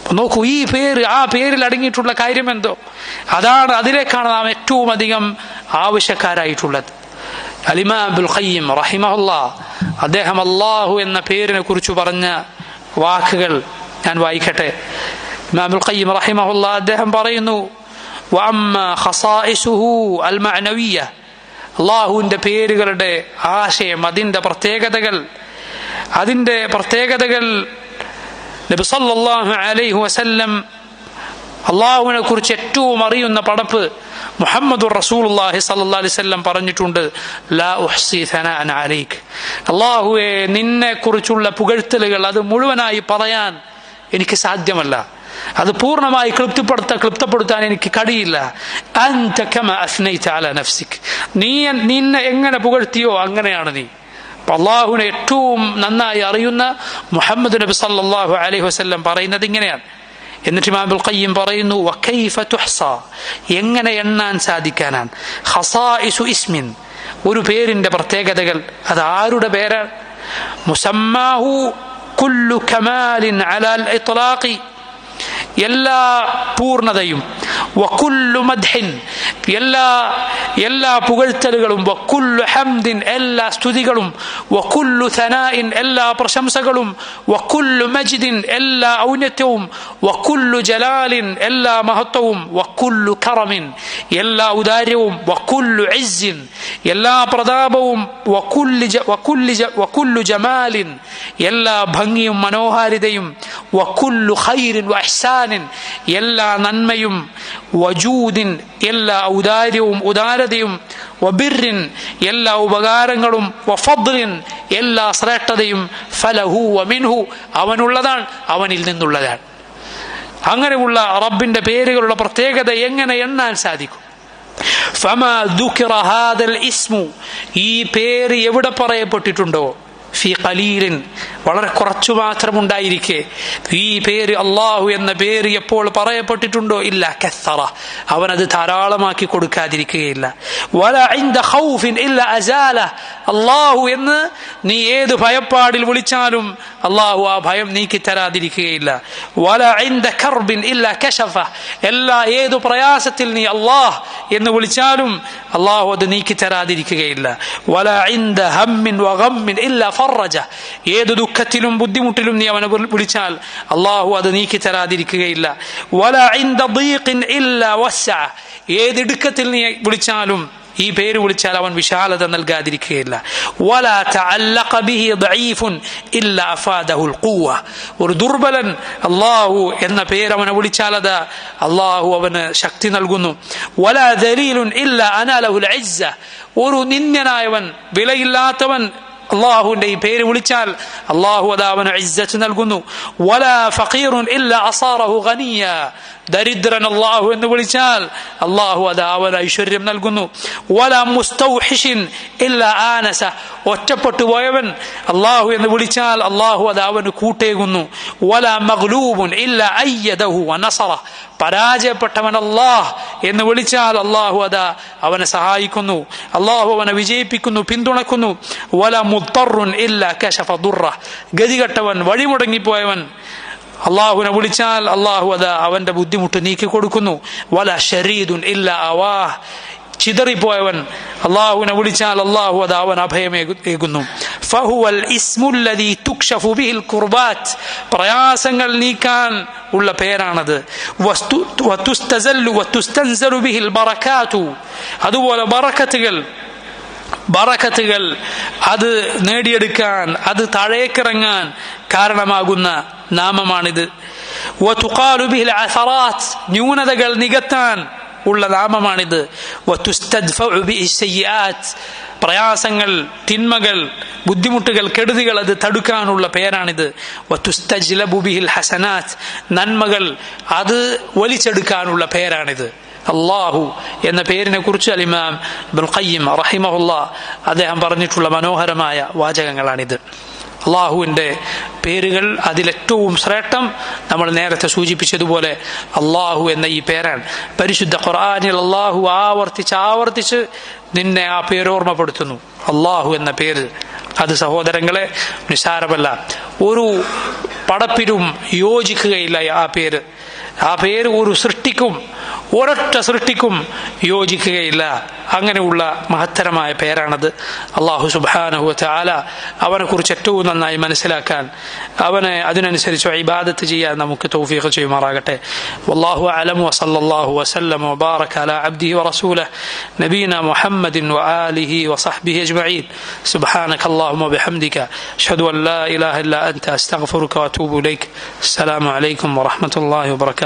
B: അപ്പൊ നോക്കൂ, ഈ പേര്, ആ പേരിൽ അടങ്ങിയിട്ടുള്ള കാര്യം എന്തോ അതാണ്, അതിലേക്കാണ് നാം ഏറ്റവും അധികം ആവശ്യക്കാരായിട്ടുള്ളത്. അലിമാം ഇബ്നുൽ ഖയ്യിം റഹിമഹുല്ലാഹ് അദ്ദേഹം അള്ളാഹു എന്ന പേരിനെ കുറിച്ച് പറഞ്ഞ വാക്കുകൾ ഞാൻ വായിക്കട്ടെ. ഇമാം ഇബ്നുൽ ഖയ്യിം റഹിമഹുല്ലാഹ് അദ്ദേഹം പറയുന്നു, വഅമ്മാ ഖസായിസുഹു അൽ മഅനവിയ്യ, അള്ളാഹുവിന്റെ പേരുകളുടെ ആശയം, അതിന്റെ പ്രത്യേകതകൾ നബി സല്ലല്ലാഹു അലൈഹി വസല്ലം അള്ളാഹുവിനെ കുറിച്ച് ഏറ്റവും അറിയുന്ന പടപ്പ് മുഹമ്മദുർ റസൂലുള്ളാഹി സ്വല്ലല്ലാഹു അലൈഹി വസല്ലം പറഞ്ഞിട്ടുണ്ട്, ലാ ഉഹ്സി സനാഅൻ അലൈക്, അള്ളാഹുവേ നിന്നെ കുറിച്ചുള്ള പുകഴ്ത്തലുകൾ അത് മുഴുവനായി പറയാൻ എനിക്ക് സാധ്യമല്ല, അത് പൂർണ്ണമായി ക്ലിപ്തപ്പെടുത്താൻ എനിക്ക് കഴിയില്ല. അൻത കമാ അസ്നൈത അലാ നഫ്സിക്, നിന്നെ എങ്ങനെ പുകഴ്ത്തിയോ അങ്ങനെയാണ് നീ. അള്ളാഹുവിനെ ഏറ്റവും നന്നായി അറിയുന്ന മുഹമ്മദ് നബി സല്ലല്ലാഹു അലൈഹി വസല്ലം പറയുന്നത് ഇങ്ങനെയാണ്. എന്നിട്ട് ഇമാം ഇബ്നുൽ ഖയ്യിം പറയുന്നു, വകൈഫ തുഹ്സ, എങ്ങനെ എണ്ണാൻ സാധിക്കാനാണ്? ഖസായിസു ഇസ്മിൻ, ഒരു പേരിന്റെ പ്രത്യേകതകൾ, അത് ആരുടെ പേരാണ്? മുസമ്മാഹു കുല്ലു കമാലിൻ അലൽ ഇത്ലാഖി, എല്ലാ പൂർണ്ണതയും, വകുല്ലു മദ്ഹിൻ, എല്ലാ പുകഴ്ത്തലുകളും, വകുല്ലു ഹംദിൻ, എല്ലാ സ്തുതികളും, വകുല്ലു സനാഇൻ, എല്ലാ പ്രശംസകളും, വകുല്ലു മജ്ദിൻ, എല്ലാ ഔന്നത്യവും, വകുല്ലു ജലാലിൻ, എല്ലാ മഹത്വവും, വകുല്ലു കറമിൻ, എല്ലാ ഉദാര്യവും, വകുല്ലു ഇസ്സിൻ, എല്ലാ പ്രതാപവും, വകുല്ലു ജമാലിൻ, എല്ലാ ഭംഗിയും മനോഹാരിതയും, വകുല്ലു ഖൈറിൻ വഇഹ്സാനിൻ, എല്ലാ നന്മയും, വജൂദിൻ, എല്ലാ ഔദാര്യവും ഉദാരതയും, വബിറിൻ, എല്ലാ ഉപകാരങ്ങളും, വഫദ്ലിൻ, എല്ലാ ശ്രേഷ്ഠതയും, ഫലഹു വമിൻഹു, അവനുള്ളതാണ്, അവനിൽ നിന്നുള്ളതാണ്. അങ്ങനെയുള്ള റബ്ബിന്റെ പേരുകളുടെ പ്രത്യേകത എങ്ങനെ എണ്ണാൻ സാധിക്കും? ഫമാ ദുകിറ ഹാദൽ ഇസ്മു, ഈ പേര് എവിടെ പറയപ്പെട്ടിട്ടുണ്ടോ, ഫി ഖലീലിൻ, വളരെ കുറച്ചു മാത്രം ഉണ്ടായിരിക്കെ, ഈ പേര് അള്ളാഹു എന്ന പേര് എപ്പോൾ പറയപ്പെട്ടിട്ടുണ്ടോ, ഇല്ല കസ്സറ, അവനത് ധാരാളമാക്കി കൊടുക്കാതിരിക്കുകയില്ല. വലാ ഇൻദ ഖൗഫിൻ ഇല്ല അസാല, അള്ളാഹു എന്ന് നീ ഏത് ഭയപ്പാടിൽ വിളിച്ചാലും അള്ളാഹു ആ ഭയം നീക്കി തരാതിരിക്കുകയില്ല. വലാ ഇൻദ കർബിൻ ഇല്ല കശഫ, ഏതു പ്രയാസത്തിൽ നീ അള്ളാഹ് എന്ന് വിളിച്ചാലും അള്ളാഹു അത് നീക്കി തരാതിരിക്കുകയില്ല. വലാ ഇൻദ ഹമ്മിൻ വഗമ്മിൻ ഇല്ല ഫറജ, ഏത് ദുഃഖത്തിലും ബുദ്ധിമുട്ടിലും നീ അവനെ വിളിച്ചാൽ അള്ളാഹു അത് നീക്കി തരാതിരിക്കുകയില്ല. വലാ ഇൻദ ദീഖിൻ ഇല്ല വസ്സഅ, ഏത് ഇടുക്കത്തിൽ നീ വിളിച്ചാലും, ഈ പേര് വിളിച്ചാൽ അവൻ വിശാലത നൽകാതിരിക്കുകയില്ല. വലാ തഅല്ലഖ ബിഹി ദഈഫുൻ ഇല്ല അഫാദഹുൽ ഖുവ്വ, ഒരു ദുർബലൻ അള്ളാഹു എന്ന പേര് അവനെ വിളിച്ചാൽ അത് അള്ളാഹു അവന് ശക്തി നൽകുന്നു. വലാ ദലീലുൻ ഇല്ല അനാലഹുൽ ഇസ്സ, ഒരു നിന്ദ്യനായവൻ, വിലയില്ലാത്തവൻ അള്ളാഹുവിന്റെ ഈ പേര് വിളിച്ചാൽ അള്ളാഹു അത് അവന് ഇസ്സത്ത് നൽകുന്നു. വലാ ഫഖീറുൻ ഇല്ലാ അസാറഹു ഗനിയ, ദരിദ്രൻ അള്ളാഹു എന്ന് വിളിച്ചാൽ അള്ളാഹു അത് അവന് ഐശ്വര്യം നൽകുന്നു. വലാ മുസ്തൗഹിഷിൻ ഇല്ലാ ആനസ, ഒറ്റപ്പെട്ടു പോയവൻ അള്ളാഹു എന്ന് വിളിച്ചാൽ അള്ളാഹു അത് അവന് കൂട്ടേകുന്നു. വലാ മഗ്ലൂബുൻ ഇല്ലാ അയ്യദഹു വനസറ, പരാജയപ്പെട്ടവൻ അല്ലാഹ് എന്ന് വിളിച്ചാൽ അള്ളാഹു അതാ അവനെ സഹായിക്കുന്നു, അള്ളാഹു അവനെ വിജയിപ്പിക്കുന്നു, പിന്തുണക്കുന്നു. വല മുദ്ദറുൻ ഇല്ലാ കശഫ ദുർറ, ഗതികെട്ടവൻ വഴിമുടങ്ങിപ്പോയവൻ അള്ളാഹുവിനെ വിളിച്ചാൽ അള്ളാഹു അതാ അവന്റെ ബുദ്ധിമുട്ട് നീക്കി കൊടുക്കുന്നു. വല ശരീദുൻ ഇല്ലാ അവാഹ്, ചിതറിപ്പോയവൻ അള്ളാഹുവിനെ വിളിച്ചാൽ അള്ളാഹു അത് അവൻ അഭയമേകുന്നു. ഫഹുവൽ ഇസ്മുല്ലദീ തുക്ശഫു ബിഹിൽ ഖുർബാത്ത്, പ്രയാസങ്ങൾ നീക്കാൻ ഉള്ള പേരാണത്. വതുസ്തസല്ലു വതുസ്തൻസലു ബിഹിൽ ബറകാതു, അതുപോലെ ബറക്കത്തുകൾ അത് നേടിയെടുക്കാൻ, അത് താഴേക്കിറങ്ങാൻ കാരണമാകുന്ന നാമമാണിത്. വതുഖാലു ബിഹിൽ അസറാത്ത്, ന്യൂനതകൾ നികത്താൻ ഉള്ള നാമമാണിത്. വതുസ്തദ്ഫഉ ബിസ്സയ്യിആത്ത്, പ്രയാസങ്ങൾ, തിന്മകൾ, ബുദ്ധിമുട്ടുകൾ, കെടുതികൾ അത് തടുക്കാനുള്ള പേരാണിത്. വതുസ്തജ്ലബു ബിഹിൽ ഹസനാത്ത്, നന്മകൾ അത് വലിച്ചെടുക്കാനുള്ള പേരാണിത്. അള്ളാഹു എന്ന പേരിനെ കുറിച്ച് അൽ-ഇമാം ഇബ്നുൽ ഖയ്യിം റഹിമഹുല്ലാഹ് അദ്ദേഹം പറഞ്ഞിട്ടുള്ള മനോഹരമായ വാചകങ്ങളാണിത്. അള്ളാഹുവിൻ്റെ പേരുകൾ അതിലേറ്റവും ശ്രേഷ്ഠം നമ്മൾ നേരത്തെ സൂചിപ്പിച്ചതുപോലെ അള്ളാഹു എന്ന ഈ പേരാണ്. പരിശുദ്ധ ഖുർആനിൽ അള്ളാഹു ആവർത്തിച്ച് നിന്നെ ആ പേരോർമ്മപ്പെടുത്തുന്നു. അള്ളാഹു എന്ന പേര് അത് സഹോദരങ്ങളെ നിസ്സാരമല്ല. ഒരു പടപ്പിലും യോജിക്കുകയില്ല ആ പേര് ഒരു സൃഷ്ടിക്കും, ഒരൊറ്റ സൃഷ്ടിക്കും യോജിക്കുകയില്ല. അങ്ങനെയുള്ള മഹത്തരമായ പേരാണത്. അള്ളാഹു സുബ്ഹാനഹു വ തആല അവനെ കുറിച്ച് ഏറ്റവും നന്നായി മനസ്സിലാക്കാൻ, അവനെ അതിനനുസരിച്ച് ഇബാദത്ത് ചെയ്യാൻ നമുക്ക് തൗഫീഖ് ചെയ്യുമാറാകട്ടെ. വല്ലാഹു അഅലം വസല്ലല്ലാഹു വസല്ലമ വബാറക അലാ അബ്ദിഹി വറസൂലിഹി നബീന മുഹമ്മദിൻ വആലിഹി വസഹ്ബിഹി അജ്മഈൻ. സുബ്ഹാനകല്ലാഹുമ്മ വബിഹംദിക അഷ്ഹദു അൻ ലാ ഇലാഹ ഇല്ലാ അൻത അസ്തഗ്ഫിറുക വഅതൂബു ഇലൈക്. അസ്സലാമു അലൈക്കും വറഹ്മത്തുള്ളാഹി വബറകാതുഹു.